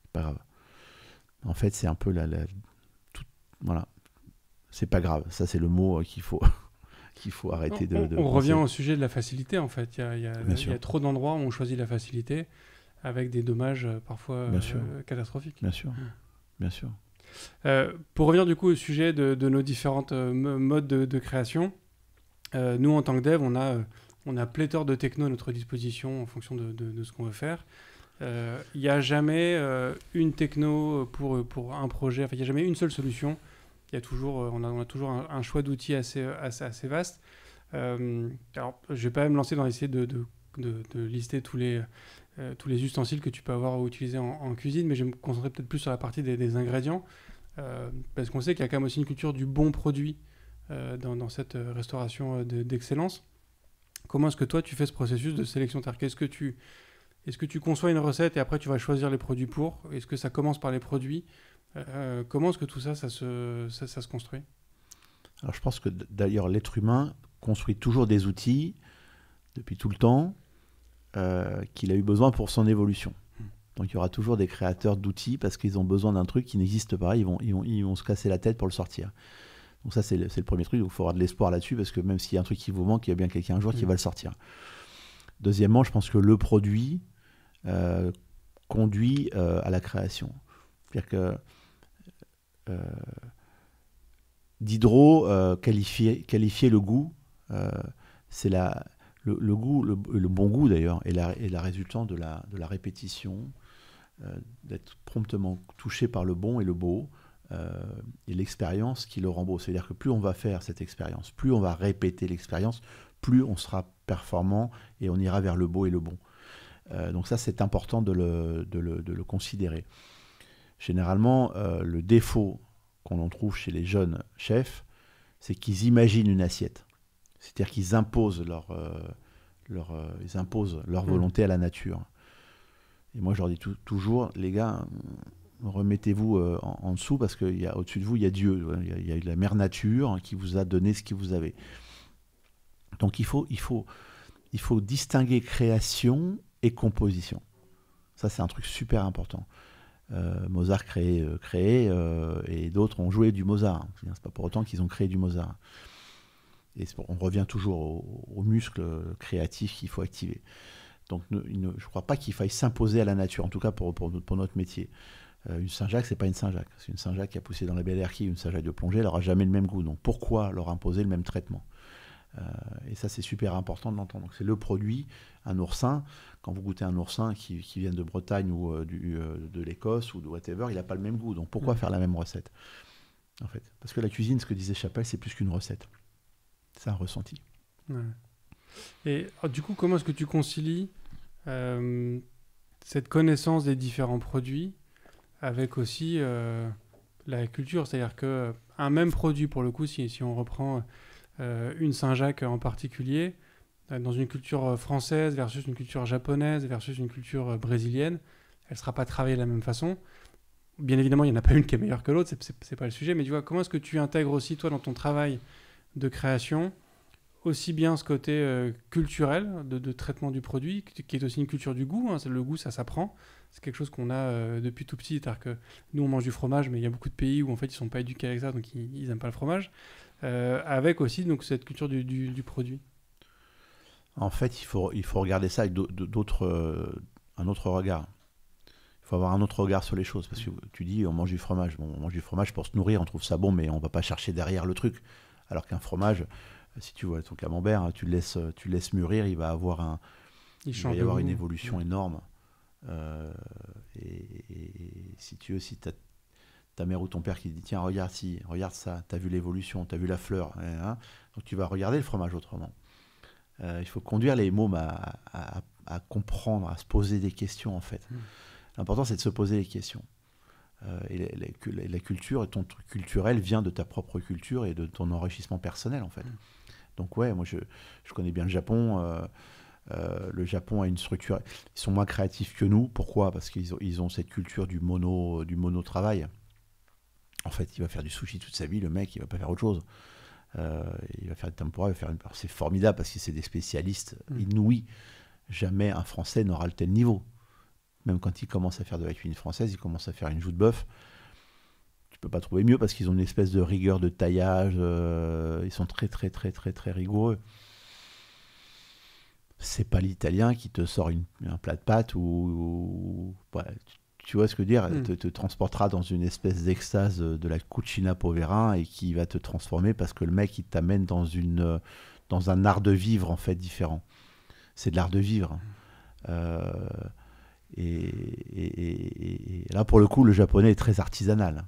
C'est pas grave. En fait, c'est un peu voilà. C'est pas grave. Ça, c'est le mot qu'il faut arrêter de on revient au sujet de la facilité, en fait. Il y a trop d'endroits où on choisit la facilité avec des dommages parfois catastrophiques. Bien sûr. Bien sûr. Pour revenir du coup au sujet de nos différentes modes de création, nous, en tant que dev, on a pléthore de techno à notre disposition en fonction de ce qu'on veut faire. Il n'y a jamais une techno pour un projet. Enfin, il n'y a jamais une seule solution il y a toujours, on a toujours un choix d'outils assez vaste. Alors, je vais pas me lancer dans essayer de lister tous les ustensiles que tu peux avoir à utiliser en cuisine, mais je vais me concentrer peut-être plus sur la partie des ingrédients, parce qu'on sait qu'il y a quand même aussi une culture du bon produit dans cette restauration d'excellence. Comment est-ce que toi, tu fais ce processus de sélection? Est-ce que tu conçois une recette et après tu vas choisir les produits pour? Est-ce que ça commence par les produits? Comment est-ce que tout ça se construit? Alors je pense que d'ailleurs l'être humain construit toujours des outils depuis tout le temps qu'il a eu besoin pour son évolution. Donc il y aura toujours des créateurs d'outils parce qu'ils ont besoin d'un truc qui n'existe pas, ils vont se casser la tête pour le sortir. Donc ça c'est le premier truc, il faut avoir de l'espoir là-dessus parce que même s'il y a un truc qui vous manque, il y a bien quelqu'un un jour qui va le sortir. Deuxièmement, je pense que le produit conduit à la création. C'est-à-dire que Diderot qualifiait le goût, c'est le goût, le bon goût d'ailleurs, est la résultante de la répétition, d'être promptement touché par le bon et le beau, et l'expérience qui le rend beau. C'est-à-dire que plus on va faire cette expérience, plus on va répéter l'expérience, plus on sera performant et on ira vers le beau et le bon. Donc ça, c'est important de le considérer. Généralement, le défaut qu'on en trouve chez les jeunes chefs, c'est qu'ils imaginent une assiette. C'est-à-dire qu'ils imposent leur volonté à la nature. Et moi, je leur dis toujours, les gars, remettez-vous en dessous parce qu'au-dessus de vous, il y a Dieu. Il y a la mère nature qui vous a donné ce que vous avez. Donc, il faut distinguer création et composition. Ça, c'est un truc super important. Mozart créait et d'autres ont joué du Mozart. C'est pas pour autant qu'ils ont créé du Mozart. Et on revient toujours au muscle créatif qu'il faut activer. Donc je ne crois pas qu'il faille s'imposer à la nature, en tout cas pour notre métier. Une Saint-Jacques, c'est pas une Saint-Jacques. C'est une Saint-Jacques qui a poussé dans la belle herquille, une Saint-Jacques de plongée, elle n'aura jamais le même goût. Donc pourquoi leur imposer le même traitement? Et ça, c'est super important de l'entendre. Donc c'est le produit, un oursin. Quand vous goûtez un oursin qui vient de Bretagne ou de l'Écosse ou de whatever, il n'a pas le même goût. Donc pourquoi faire la même recette, en fait? Parce que la cuisine, ce que disait Chappell, c'est plus qu'une recette. C'est un ressenti. Ouais. Et du coup, comment est-ce que tu concilies cette connaissance des différents produits avec aussi la culture? C'est-à-dire qu'un même produit, pour le coup, si on reprend une Saint-Jacques en particulier, dans une culture française versus une culture japonaise versus une culture brésilienne, elle ne sera pas travaillée de la même façon. Bien évidemment, il n'y en a pas une qui est meilleure que l'autre, c'est pas le sujet, mais tu vois, comment est-ce que tu intègres aussi, toi, dans ton travail de création, aussi bien ce côté culturel de traitement du produit, qui est aussi une culture du goût, hein, le goût, ça s'apprend, c'est quelque chose qu'on a depuis tout petit, c'est-à-dire que nous, on mange du fromage, mais il y a beaucoup de pays où en fait, ils ne sont pas éduqués avec ça, donc ils n'aiment pas le fromage, avec aussi donc, cette culture du produit. En fait, il faut regarder ça avec un autre regard. Il faut avoir un autre regard sur les choses, parce que tu dis, on mange du fromage. Bon, on mange du fromage pour se nourrir, on trouve ça bon, mais on ne va pas chercher derrière le truc. Alors qu'un fromage, si tu vois ton camembert, tu le laisses mûrir, il va y avoir une évolution énorme. Et si tu veux, si ta mère ou ton père qui dit tiens, regarde ça, tu as vu l'évolution, tu as vu la fleur, hein, donc tu vas regarder le fromage autrement. Il faut conduire les mômes à comprendre, à se poser des questions en fait. L'important c'est de se poser les questions. Et la culture, ton truc culturel vient de ta propre culture et de ton enrichissement personnel en fait. Donc ouais, moi je connais bien le Japon. Le Japon a une structure, ils sont moins créatifs que nous. Pourquoi? Parce qu'ils ont cette culture du mono-travail. En fait, il va faire du sushi toute sa vie, le mec, il va pas faire autre chose. Il va faire du tempura, c'est formidable parce que c'est des spécialistes inouïs. Jamais un Français n'aura le tel niveau. Même quand il commence à faire de la cuisine française, il commence à faire une joue de bœuf. Tu peux pas trouver mieux parce qu'ils ont une espèce de rigueur de taillage. Ils sont très, très, très, très, très rigoureux. C'est pas l'Italien qui te sort un plat de pâtes ou tu vois ce que je veux dire, te transportera dans une espèce d'extase de la cucina povera et qui va te transformer parce que le mec il t'amène dans un art de vivre en fait différent. C'est de l'art de vivre. Et là pour le coup le japonais est très artisanal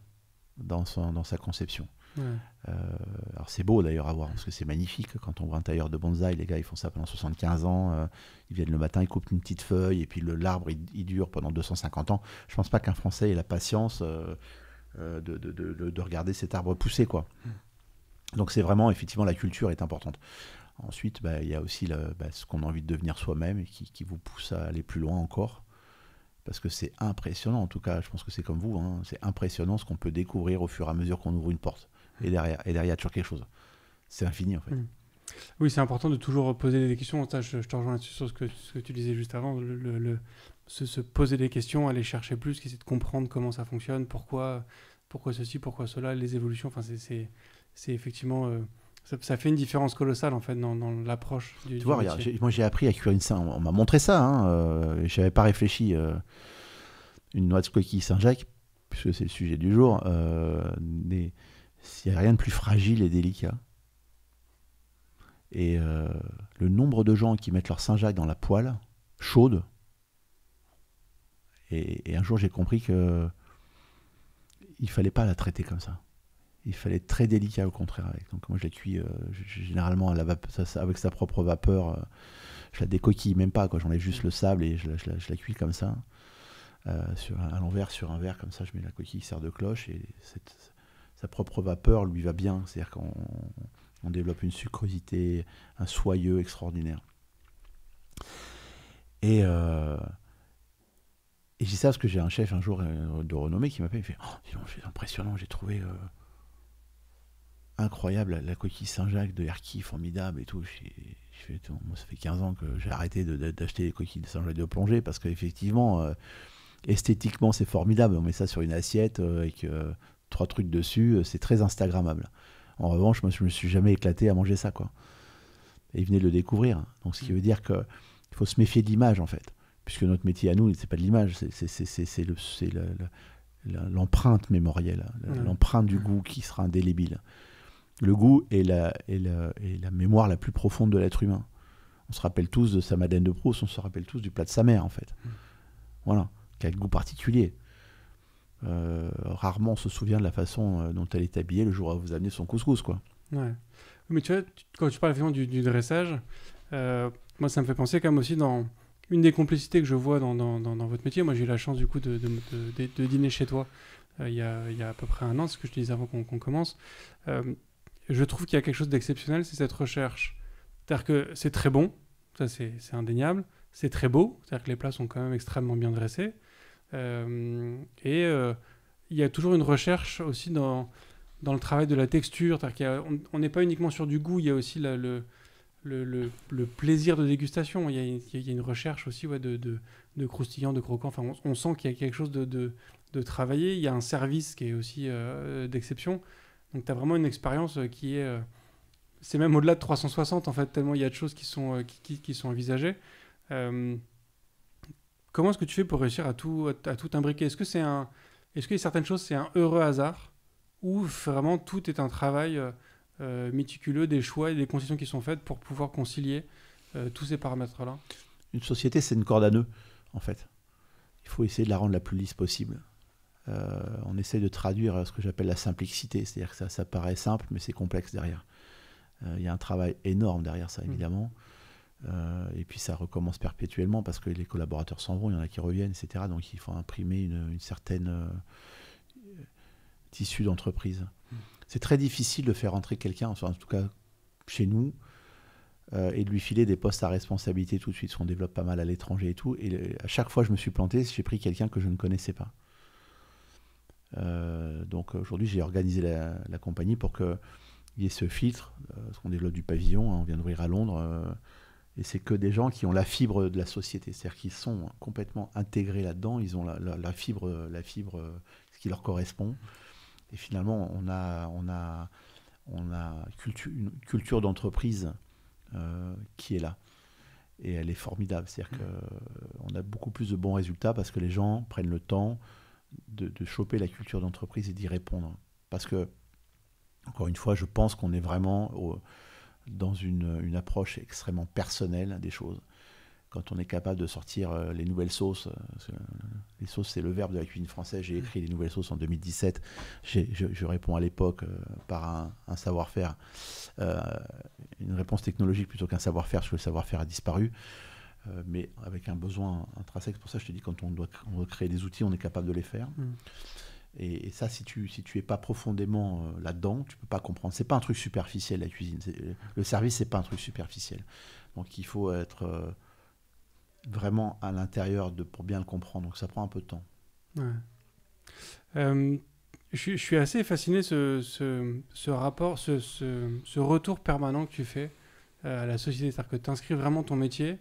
dans sa conception. Ouais. Alors c'est beau d'ailleurs à voir, parce que c'est magnifique. Quand on voit un tailleur de bonsaï, les gars ils font ça pendant 75 ans, ils viennent le matin, ils coupent une petite feuille, et puis l'arbre il dure pendant 250 ans. Je pense pas qu'un Français ait la patience de regarder cet arbre pousser, quoi. Donc c'est vraiment, effectivement, la culture est importante. Ensuite, il y a aussi ce qu'on a envie de devenir soi-même et qui vous pousse à aller plus loin encore. Parce que c'est impressionnant, en tout cas, je pense que c'est comme vous, hein, c'est impressionnant ce qu'on peut découvrir au fur et à mesure qu'on ouvre une porte. Et derrière, il y a toujours quelque chose. C'est infini, en fait. Oui, c'est important de toujours poser des questions. Ça, je te rejoins là-dessus sur ce que tu disais juste avant. Se poser des questions, aller chercher plus, essayer de comprendre comment ça fonctionne, pourquoi ceci, pourquoi cela, les évolutions. Enfin, c'est effectivement... ça fait une différence colossale, en fait, dans l'approche du Tu vois, métier. regarde, moi j'ai appris à cuire une Saint-Jacques. On m'a montré ça, hein, j'avais pas réfléchi. Une noix de coquille Saint-Jacques, puisque c'est le sujet du jour, il n'y a rien de plus fragile et délicat. Et le nombre de gens qui mettent leur Saint-Jacques dans la poêle chaude, et un jour j'ai compris que il fallait pas la traiter comme ça. Il fallait être très délicat au contraire avec. Donc moi je la cuis généralement à avec sa propre vapeur. Je la décoquille même pas, quoi. J'enlève juste le sable et je la cuis comme ça. À l'envers sur un verre, comme ça je mets la coquille qui sert de cloche, et sa propre vapeur lui va bien. C'est-à-dire qu'on développe une sucrosité, un soyeux extraordinaire. Et je dis ça parce que j'ai un chef un jour de renommée qui m'appelle, il fait « Oh, dis donc, c'est impressionnant, j'ai trouvé incroyable la coquille Saint-Jacques de Herky, formidable et tout. » Je fais, moi ça fait 15 ans que j'ai arrêté d'acheter des coquilles de Saint-Jacques de plongée, parce qu'effectivement, esthétiquement c'est formidable, on met ça sur une assiette avec 3 trucs dessus, c'est très instagrammable. En revanche, moi je me suis jamais éclaté à manger ça, quoi. Et il venait de le découvrir. Donc ce qui veut dire qu'il faut se méfier de l'image, en fait. Puisque notre métier à nous, c'est pas de l'image, c'est l'empreinte mémorielle, l'empreinte du goût qui sera indélébile. Le goût est la mémoire la plus profonde de l'être humain. On se rappelle tous de sa Madeleine de Proust, on se rappelle tous du plat de sa mère, en fait. Voilà, qui a le goût particulier. Rarement on se souvient de la façon dont elle est habillée le jour où vous amenez son couscous, quoi. Ouais. Mais tu vois, quand tu parles effectivement du dressage, moi ça me fait penser quand même aussi dans une des complicités que je vois dans votre métier. Moi j'ai eu la chance du coup de dîner chez toi il y a à peu près un an, c'est ce que je te disais avant qu'on commence. Je trouve qu'il y a quelque chose d'exceptionnel, c'est cette recherche. C'est-à-dire que c'est très bon, ça c'est indéniable, c'est très beau, c'est-à-dire que les plats sont quand même extrêmement bien dressés. Il y a toujours une recherche aussi dans le travail de la texture, c'est-à-dire qu'on n'est pas uniquement sur du goût, il y a aussi le plaisir de dégustation, il y a une recherche aussi de croustillant, de croquant, enfin, on sent qu'il y a quelque chose de travaillé, il y a un service qui est aussi d'exception, donc tu as vraiment une expérience qui est... c'est même au-delà de 360 en fait, tellement il y a de choses qui sont envisagées. Comment est-ce que tu fais pour réussir à tout imbriquer ? Est-ce qu'il y a certaines choses, c'est un heureux hasard, ou vraiment tout est un travail méticuleux, des choix et des concessions qui sont faites pour pouvoir concilier tous ces paramètres-là ? Une société, c'est une corde à nœuds, en fait. Il faut essayer de la rendre la plus lisse possible. On essaie de traduire ce que j'appelle la simplicité, c'est-à-dire que ça paraît simple, mais c'est complexe derrière. Il y a un travail énorme derrière ça, évidemment. Et puis ça recommence perpétuellement parce que les collaborateurs s'en vont, il y en a qui reviennent, etc. Donc il faut imprimer une certaine tissu d'entreprise. C'est très difficile de faire entrer quelqu'un, enfin, en tout cas chez nous, et de lui filer des postes à responsabilité tout de suite, parce qu'on développe pas mal à l'étranger et tout. Et à chaque fois je me suis planté, j'ai pris quelqu'un que je ne connaissais pas. Donc aujourd'hui j'ai organisé la compagnie pour qu'il y ait ce filtre, parce qu'on développe du pavillon, hein, on vient d'ouvrir à Londres, et c'est que des gens qui ont la fibre de la société, c'est-à-dire qu'ils sont complètement intégrés là-dedans, ils ont la fibre, ce qui leur correspond. Et finalement, on a une culture d'entreprise qui est là. Et elle est formidable. C'est-à-dire qu'on a beaucoup plus de bons résultats parce que les gens prennent le temps de choper la culture d'entreprise et d'y répondre. Parce que, encore une fois, je pense qu'on est vraiment dans une approche extrêmement personnelle des choses. quand on est capable de sortir les nouvelles sauces, les sauces c'est le verbe de la cuisine française, j'ai écrit les nouvelles sauces en 2017, je réponds à l'époque par un savoir-faire, une réponse technologique plutôt qu'un savoir-faire, parce que le savoir-faire a disparu, mais avec un besoin intrinsèque. C'est pour ça que je te dis, quand on doit créer des outils, on est capable de les faire. Et ça, si tu es pas profondément là-dedans, tu peux pas comprendre. C'est pas un truc superficiel, la cuisine. Le service, c'est pas un truc superficiel. Donc il faut être vraiment à l'intérieur pour bien le comprendre. Donc ça prend un peu de temps. Ouais. Je suis assez fasciné ce rapport, ce retour permanent que tu fais à la société. C'est-à-dire que tu inscris vraiment ton métier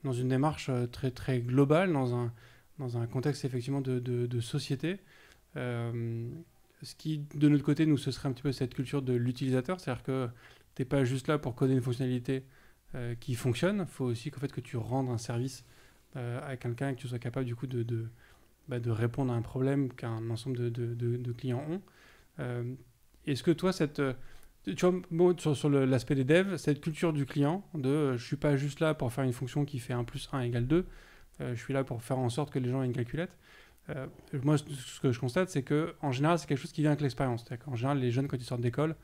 dans une démarche très, très globale, dans un contexte effectivement de société. Ce qui, de notre côté, nous, ce serait un petit peu cette culture de l'utilisateur. C'est-à-dire que tu n'es pas juste là pour coder une fonctionnalité qui fonctionne. Il faut aussi qu'en fait, que tu rendes un service à quelqu'un et que tu sois capable du coup de répondre à un problème qu'un ensemble de clients ont. Est-ce que toi, tu vois, bon, sur l'aspect des devs, cette culture du client, je ne suis pas juste là pour faire une fonction qui fait 1 + 1 = 2, je suis là pour faire en sorte que les gens aient une calculette. Moi, ce que je constate, c'est qu'en général, c'est quelque chose qui vient avec l'expérience. En général, les jeunes, quand ils sortent d'école,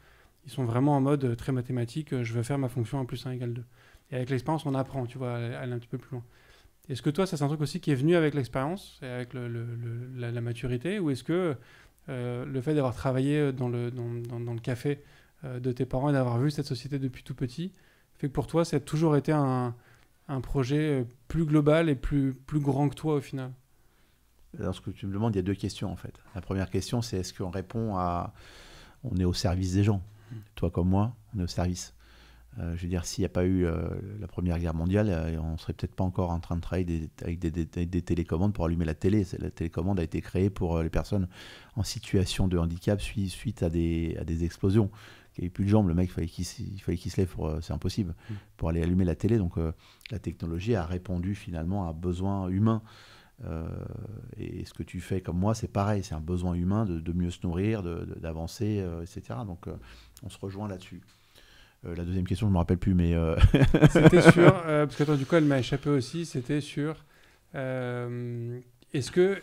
ils sont vraiment en mode très mathématique, je veux faire ma fonction 1 + 1 = 2. Et avec l'expérience, on apprend, tu vois, à aller un petit peu plus loin. Est-ce que toi, ça, c'est un truc aussi qui est venu avec l'expérience et avec la maturité, ou est-ce que le fait d'avoir travaillé dans le café de tes parents et d'avoir vu cette société depuis tout petit fait que pour toi, ça a toujours été un projet plus global et plus grand que toi au final? Lorsque tu me demandes, il y a 2 questions en fait. La première question, c'est est-ce qu'on répond à... On est au service des gens. Toi comme moi, on est au service. Je veux dire, s'il n'y a pas eu la Première Guerre mondiale, on ne serait peut-être pas encore en train de travailler avec des télécommandes pour allumer la télé. La télécommande a été créée pour les personnes en situation de handicap suite à des explosions. Il n'y avait plus de jambes, le mec, il fallait qu'il se lève, c'est impossible, pour aller allumer la télé. Donc la technologie a répondu finalement à un besoin humain. Et ce que tu fais comme moi, c'est pareil, c'est un besoin humain de mieux se nourrir, d'avancer, etc. Donc on se rejoint là-dessus. La deuxième question, je ne me rappelle plus, mais... C'était sur... parce que attends, du coup, elle m'a échappé aussi, c'était sur... est-ce que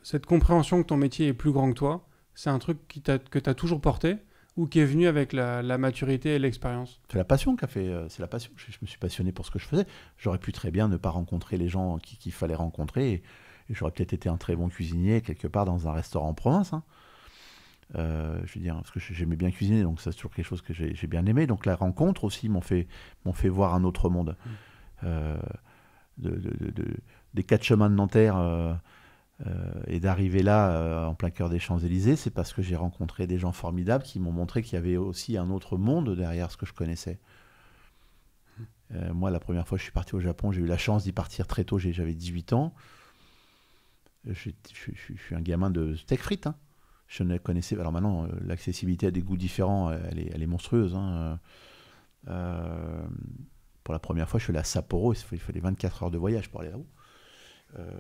cette compréhension que ton métier est plus grand que toi, c'est un truc que tu as toujours porté ou qui est venu avec la maturité et l'expérience? C'est la passion qu'a fait... c'est la passion. Je me suis passionné pour ce que je faisais. J'aurais pu très bien ne pas rencontrer les gens qu'il fallait rencontrer et j'aurais peut-être été un très bon cuisinier quelque part dans un restaurant en province, hein. Je veux dire, parce que j'aimais bien cuisiner, donc c'est toujours quelque chose que j'ai bien aimé. Donc la rencontre aussi m'ont fait voir un autre monde. Des 4 chemins de Nanterre et d'arriver là en plein cœur des Champs-Élysées, c'est parce que j'ai rencontré des gens formidables qui m'ont montré qu'il y avait aussi un autre monde derrière ce que je connaissais. Moi, la première fois que je suis parti au Japon, j'ai eu la chance d'y partir très tôt, j'avais 18 ans. Je suis un gamin de steak frites, hein. Je ne connaissais pas. Alors maintenant, l'accessibilité à des goûts différents, elle est monstrueuse, hein. Pour la première fois, je suis allé à Sapporo. Il fallait 24 heures de voyage pour aller là-haut.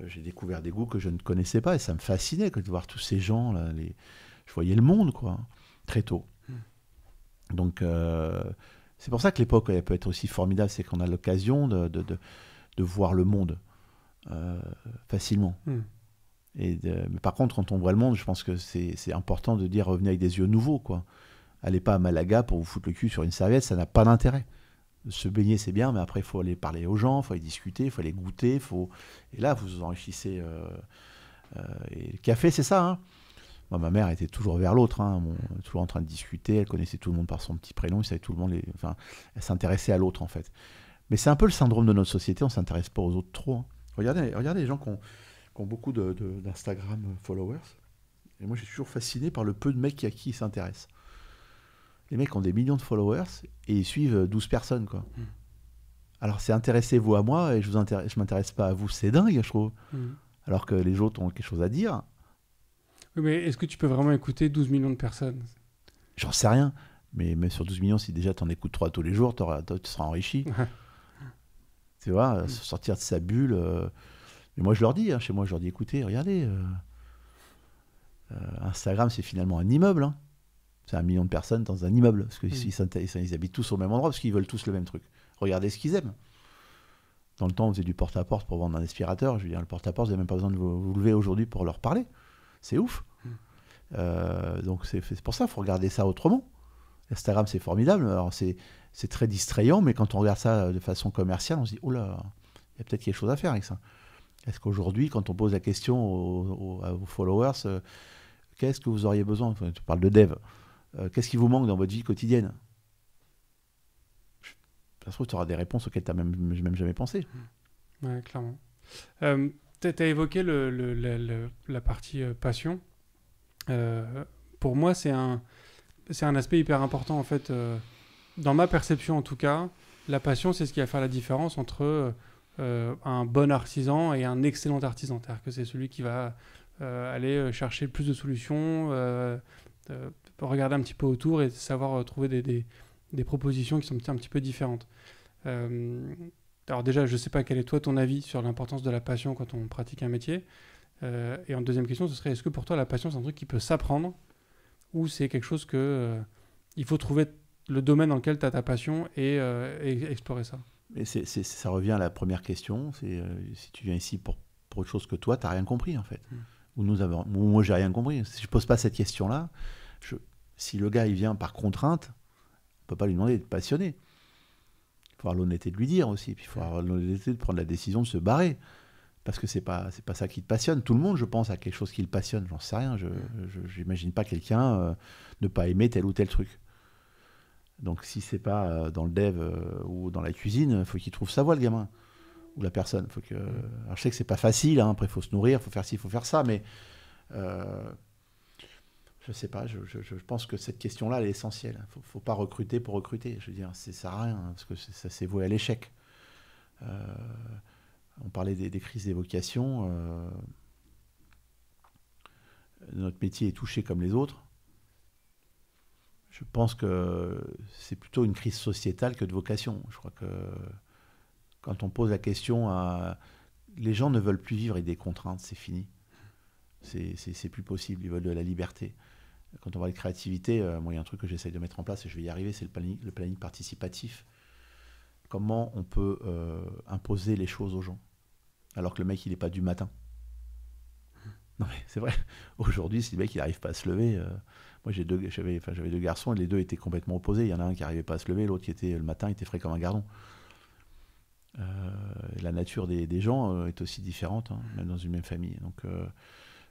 J'ai découvert des goûts que je ne connaissais pas et ça me fascinait de voir tous ces gens là. Je voyais le monde, quoi, très tôt. Donc, c'est pour ça que l'époque elle peut être aussi formidable, c'est qu'on a l'occasion de voir le monde facilement. Mais par contre, quand on voit le monde, je pense que c'est important de dire revenez avec des yeux nouveaux, quoi. Allez pas à Malaga pour vous foutre le cul sur une serviette, ça n'a pas d'intérêt. Se baigner, c'est bien, mais après, il faut aller parler aux gens, il faut aller discuter, il faut aller goûter. Et là, vous vous enrichissez. Et le café, c'est ça, hein. Moi, ma mère était toujours vers l'autre, hein, toujours en train de discuter, elle connaissait tout le monde par son petit prénom, elle savait tout le monde, elle s'intéressait à l'autre, en fait. Mais c'est un peu le syndrome de notre société, on ne s'intéresse pas aux autres trop, hein. Regardez les gens qui ont beaucoup d'Instagram followers. Et moi, je suis toujours fasciné par le peu de mecs à qui ils s'intéressent. Les mecs ont des millions de followers et ils suivent 12 personnes, quoi. Alors, c'est intéressez-vous à moi et je m'intéresse pas à vous. C'est dingue, je trouve. Alors que les autres ont quelque chose à dire. Oui, mais est-ce que tu peux vraiment écouter 12 millions de personnes? J'en sais rien. Mais même sur 12 millions, si déjà tu en écoutes 3 tous les jours, tu seras enrichi. Tu vois, sortir de sa bulle. Mais moi, je leur dis, hein, chez moi, je leur dis, écoutez, regardez, Instagram, c'est finalement un immeuble, hein. C'est 1 million de personnes dans un immeuble, parce qu'ils habitent tous au même endroit, parce qu'ils veulent tous le même truc. Regardez ce qu'ils aiment. Dans le temps, on faisait du porte-à-porte pour vendre un aspirateur. Je veux dire, le porte-à-porte, vous n'avez même pas besoin de vous lever aujourd'hui pour leur parler. C'est ouf. Donc c'est pour ça qu'il faut regarder ça autrement. Instagram, c'est formidable. Alors c'est très distrayant, mais quand on regarde ça de façon commerciale, on se dit, oh là, il y a peut-être quelque chose à faire avec ça. Est-ce qu'aujourd'hui, quand on pose la question à vos followers, qu'est-ce que vous auriez besoin, enfin, tu parles de dev, qu'est-ce qui vous manque dans votre vie quotidienne? Ça se trouve, tu auras des réponses auxquelles tu n'as même jamais pensé. Ouais, clairement. Tu as évoqué la partie passion. Pour moi, c'est un aspect hyper important, en fait. Dans ma perception, en tout cas, la passion, c'est ce qui va faire la différence entre un bon artisan et un excellent artisan. C'est-à-dire que c'est celui qui va aller chercher plus de solutions, regarder un petit peu autour et savoir trouver des propositions qui sont un petit peu différentes. Alors déjà, je ne sais pas quel est toi ton avis sur l'importance de la passion quand on pratique un métier. Et en deuxième question, ce serait, est-ce que pour toi la passion c'est un truc qui peut s'apprendre ou c'est quelque chose que il faut trouver le domaine dans lequel tu as ta passion et explorer ça? Et ça revient à la première question, c'est si tu viens ici pour autre chose que toi, tu n'as rien compris en fait. Ou moi j'ai rien compris. Si je ne pose pas cette question-là, si le gars il vient par contrainte, on ne peut pas lui demander d'être passionné. Il faut avoir l'honnêteté de lui dire aussi, puis il faut avoir l'honnêteté de prendre la décision de se barrer. Parce que c'est pas ça qui te passionne. Tout le monde, je pense, a quelque chose qui le passionne. J'en sais rien. Je n'imagine pas quelqu'un ne pas aimer tel ou tel truc. Donc si c'est pas dans le dev ou dans la cuisine, il faut qu'il trouve sa voie, le gamin. Ou la personne. Alors je sais que c'est pas facile, hein. Après il faut se nourrir, il faut faire ci, il faut faire ça, mais je sais pas, je pense que cette question-là, elle est essentielle. Faut pas recruter pour recruter. Je veux dire, ça sert à rien, hein, parce que ça c'est voué à l'échec. On parlait des crises des vocations. Notre métier est touché comme les autres. Je pense que c'est plutôt une crise sociétale que de vocation. Je crois que quand on pose la question à... Les gens ne veulent plus vivre avec des contraintes, c'est fini. C'est plus possible, ils veulent de la liberté. Quand on parle de créativité, moi il y a un truc que j'essaye de mettre en place et je vais y arriver, c'est le planning participatif. Comment on peut imposer les choses aux gens alors que le mec il n'est pas du matin. Non mais c'est vrai, aujourd'hui si le mec il n'arrive pas à se lever, moi j'avais deux garçons et les deux étaient complètement opposés. Il y en a un qui n'arrivait pas à se lever, l'autre qui était le matin il était frais comme un gardon. La nature des gens est aussi différente, hein, même dans une même famille. Donc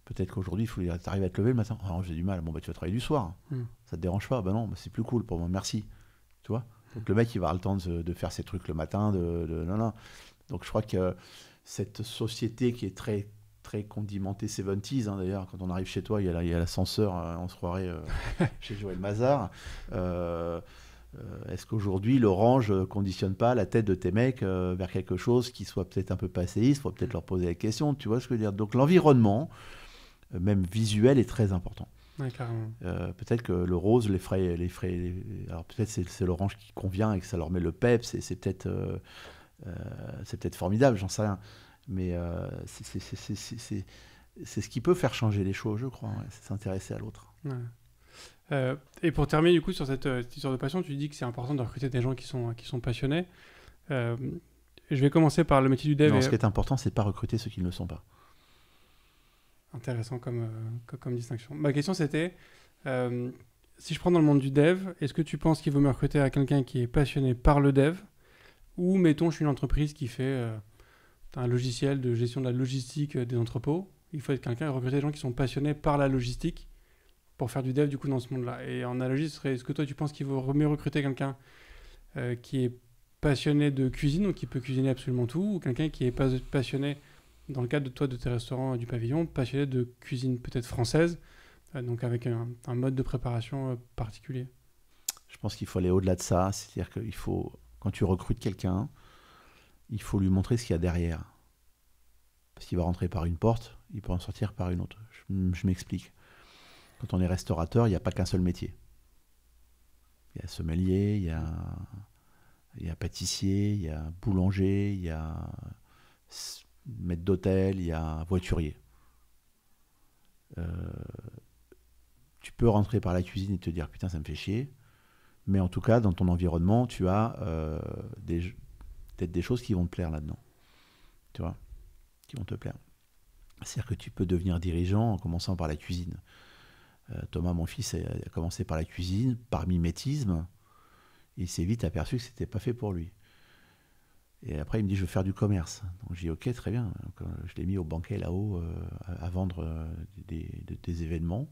peut-être qu'aujourd'hui il faut dire t'arrives à te lever le matin, oh, j'ai du mal, bon bah tu vas travailler du soir, ça te dérange pas, bah non, bah, c'est plus cool pour moi, merci, tu vois. Donc le mec il va avoir le temps de faire ses trucs le matin, non. Donc je crois que cette société qui est très très condimentée 70s, hein, d'ailleurs quand on arrive chez toi il y a l'ascenseur, on se croirait chez Joël Mazar. Est-ce qu'aujourd'hui l'orange ne conditionne pas la tête de tes mecs vers quelque chose qui soit peut-être un peu passéiste? Il faut peut-être leur poser la question, tu vois ce que je veux dire. Donc l'environnement, même visuel, est très important. Ouais, carrément. Peut-être que le rose les ferait alors peut-être c'est l'orange qui convient et que ça leur met le peps, c'est peut-être formidable, j'en sais rien. Mais c'est ce qui peut faire changer les choses, je crois, ouais, c'est s'intéresser à l'autre. Ouais. Et pour terminer du coup sur cette histoire de passion, tu dis que c'est important de recruter des gens qui sont passionnés. Je vais commencer par le métier du dev. Non, ce qui est important, c'est de pas recruter ceux qui ne le sont pas. Intéressant comme distinction. Ma question c'était, si je prends dans le monde du dev, est-ce que tu penses qu'il vaut mieux recruter à quelqu'un qui est passionné par le dev, ou mettons je suis une entreprise qui fait un logiciel de gestion de la logistique des entrepôts, il faut être quelqu'un et recruter des gens qui sont passionnés par la logistique pour faire du dev du coup dans ce monde-là. Et en analogie, ce serait, est-ce que toi tu penses qu'il vaut mieux recruter quelqu'un qui est passionné de cuisine, donc qui peut cuisiner absolument tout, ou quelqu'un qui est passionné, dans le cadre de tes restaurants du pavillon, passionné de cuisine peut-être française, donc avec un mode de préparation particulier? Je pense qu'il faut aller au-delà de ça, c'est-à-dire qu'il faut, quand tu recrutes quelqu'un, il faut lui montrer ce qu'il y a derrière. Parce qu'il va rentrer par une porte, il peut en sortir par une autre. Je m'explique. Quand on est restaurateur, il n'y a pas qu'un seul métier. Il y a sommelier, il y a pâtissier, il y a boulanger, il y a maître d'hôtel, il y a voiturier. Tu peux rentrer par la cuisine et te dire putain ça me fait chier, mais en tout cas dans ton environnement tu as peut-être des choses qui vont te plaire là-dedans. tu vois, qui vont te plaire. C'est-à-dire que tu peux devenir dirigeant en commençant par la cuisine. Thomas, mon fils, a commencé par la cuisine, par mimétisme. Il s'est vite aperçu que ce n'était pas fait pour lui. Et après, il me dit, je veux faire du commerce. Donc, j'ai dit, ok, très bien. Donc, je l'ai mis au banquet là-haut à vendre des événements.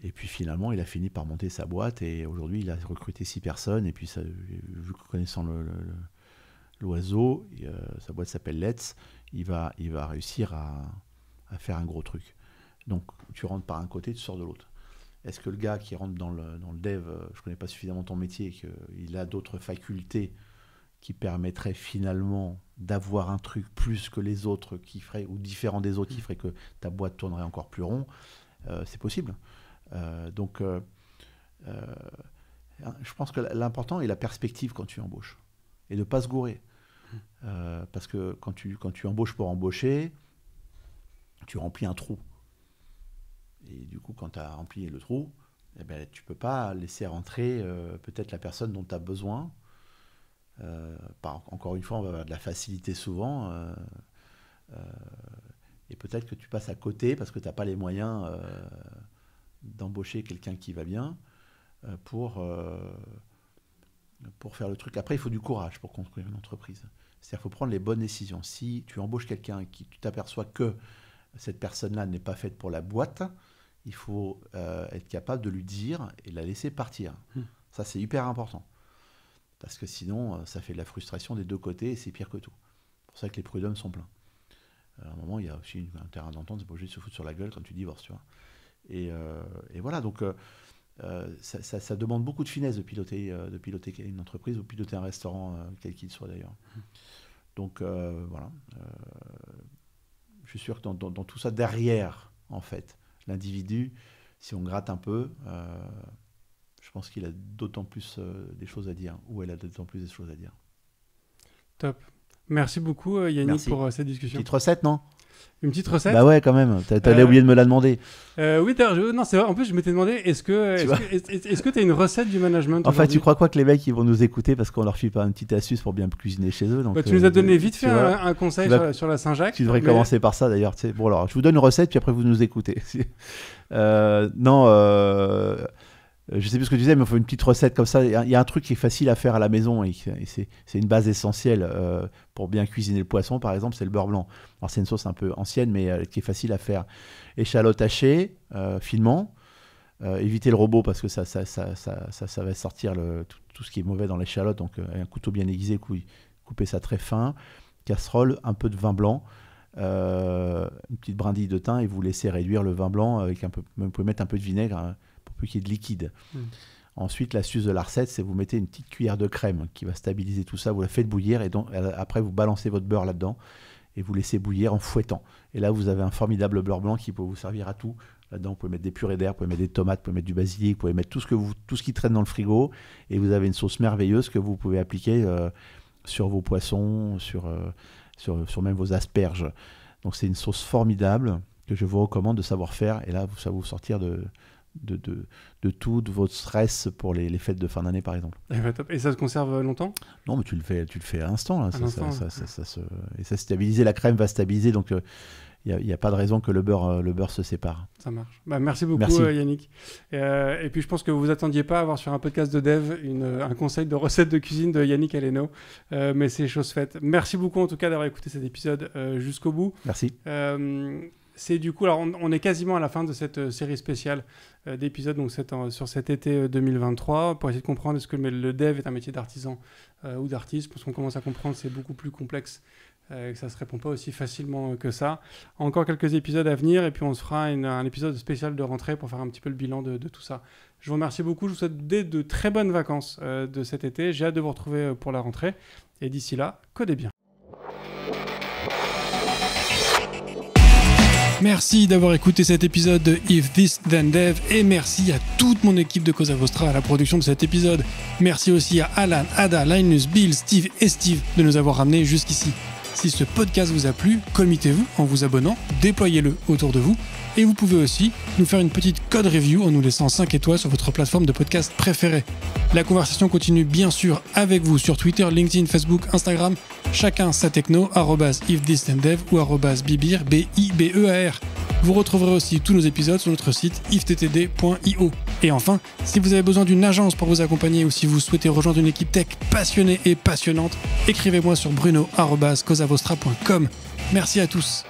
Et puis, finalement, il a fini par monter sa boîte. Et aujourd'hui, il a recruté 6 personnes. Et puis, ça, vu que connaissant l'oiseau, sa boîte s'appelle Let's, il va réussir à faire un gros truc. Donc, tu rentres par un côté, tu sors de l'autre. Est-ce que le gars qui rentre dans le dev, je ne connais pas suffisamment ton métier, qu'il a d'autres facultés qui permettraient finalement d'avoir un truc plus que les autres qui ferait, ou différent des autres qui ferait que ta boîte tournerait encore plus rond, c'est possible. Donc, je pense que l'important est la perspective quand tu embauches et de ne pas se gourer. Parce que quand tu embauches pour embaucher, tu remplis un trou. Et du coup, quand tu as rempli le trou, eh ben, tu ne peux pas laisser rentrer peut-être la personne dont tu as besoin. Encore une fois, on va avoir de la facilité souvent. Et peut-être que tu passes à côté parce que tu n'as pas les moyens d'embaucher quelqu'un qui va bien pour faire le truc. Après, il faut du courage pour construire une entreprise. C'est-à-dire qu'il faut prendre les bonnes décisions. Si tu embauches quelqu'un et que tu t'aperçois que cette personne-là n'est pas faite pour la boîte, il faut être capable de lui dire et la laisser partir. Ça, c'est hyper important. Parce que sinon, ça fait de la frustration des deux côtés et c'est pire que tout. C'est pour ça que les prud'hommes sont pleins. À un moment, il y a aussi un terrain d'entente, c'est pas obligé de se foutre sur la gueule quand tu divorces, tu vois. Et voilà, donc ça demande beaucoup de finesse de piloter une entreprise ou piloter un restaurant, quel qu'il soit d'ailleurs. Donc voilà. Je suis sûr que dans tout ça, derrière, en fait, l'individu, si on gratte un peu, je pense qu'il a d'autant plus des choses à dire, ou elle a d'autant plus des choses à dire. Top. Merci beaucoup Yannick pour cette discussion. Petite recette, non ? Une petite recette ? Bah ouais, quand même. T'allais oublier de me la demander. Oui, non, c'est vrai. En plus, je m'étais demandé, est-ce que tu as une recette du management Enfin, tu crois quoi que les mecs ils vont nous écouter parce qu'on leur file pas une petite astuce pour bien cuisiner chez eux, donc, tu nous as donné vite fait un conseil sur la Saint-Jacques. Tu devrais commencer par ça d'ailleurs. Bon, alors, je vous donne une recette, puis après vous nous écoutez. Je sais plus ce que tu disais, mais il faut une petite recette comme ça. Il y a un truc qui est facile à faire à la maison et c'est une base essentielle pour bien cuisiner le poisson, par exemple, c'est le beurre blanc. Alors c'est une sauce un peu ancienne, mais qui est facile à faire. Échalote hachée, finement. Éviter le robot parce que ça va sortir tout ce qui est mauvais dans l'échalote. Donc un couteau bien aiguisé, couper ça très fin. Casserole, un peu de vin blanc. Une petite brindille de thym et vous laissez réduire le vin blanc avec vous pouvez mettre un peu de vinaigre pour peu qu'il y ait de liquide. Ensuite, l'astuce de la recette, c'est vous mettez une petite cuillère de crème qui va stabiliser tout ça, vous la faites bouillir et donc après vous balancez votre beurre là-dedans et vous laissez bouillir en fouettant. Et là, vous avez un formidable beurre blanc qui peut vous servir à tout. Là-dedans, vous pouvez mettre des purées d'herbes, vous pouvez mettre des tomates, vous pouvez mettre du basilic, vous pouvez mettre tout ce qui traîne dans le frigo et vous avez une sauce merveilleuse que vous pouvez appliquer sur vos poissons, sur même vos asperges. Donc c'est une sauce formidable que je vous recommande de savoir faire et là, ça va vous sortir de tout, de votre stress pour les fêtes de fin d'année par exemple. Et ça se conserve longtemps ? Non, mais tu le fais à l'instant. Là. Et ça stabiliser, la crème va stabiliser, donc il n'y a pas de raison que le beurre se sépare. Ça marche. Merci beaucoup Yannick. Et puis je pense que vous attendiez pas à avoir sur un podcast de dev un conseil de recette de cuisine de Yannick Aleno, mais c'est chose faite. Merci beaucoup en tout cas d'avoir écouté cet épisode jusqu'au bout. Merci. C'est du coup, alors on est quasiment à la fin de cette série spéciale d'épisodes donc sur cet été 2023 pour essayer de comprendre est-ce que le dev est un métier d'artisan ou d'artiste, parce qu'on commence à comprendre que c'est beaucoup plus complexe, que ça ne se répond pas aussi facilement que ça. Encore quelques épisodes à venir et puis on se fera un épisode spécial de rentrée pour faire un petit peu le bilan de tout ça. Je vous remercie beaucoup, je vous souhaite de très bonnes vacances de cet été, j'ai hâte de vous retrouver pour la rentrée et d'ici là, codez bien. Merci d'avoir écouté cet épisode de If This Then Dev et merci à toute mon équipe de Cosa Vostra à la production de cet épisode. Merci aussi à Alan, Ada, Linus, Bill, Steve et Steve de nous avoir ramenés jusqu'ici. Si ce podcast vous a plu, committez-vous en vous abonnant, déployez-le autour de vous Et vous pouvez aussi nous faire une petite code review en nous laissant 5 étoiles sur votre plateforme de podcast préférée. La conversation continue bien sûr avec vous sur Twitter, LinkedIn, Facebook, Instagram, chacun sa techno, @ifthisdendev ou @bibear, BIBEAR. Vous retrouverez aussi tous nos épisodes sur notre site iftttd.io. Et enfin, si vous avez besoin d'une agence pour vous accompagner ou si vous souhaitez rejoindre une équipe tech passionnée et passionnante, écrivez-moi sur bruno@cosavostra.com. Merci à tous.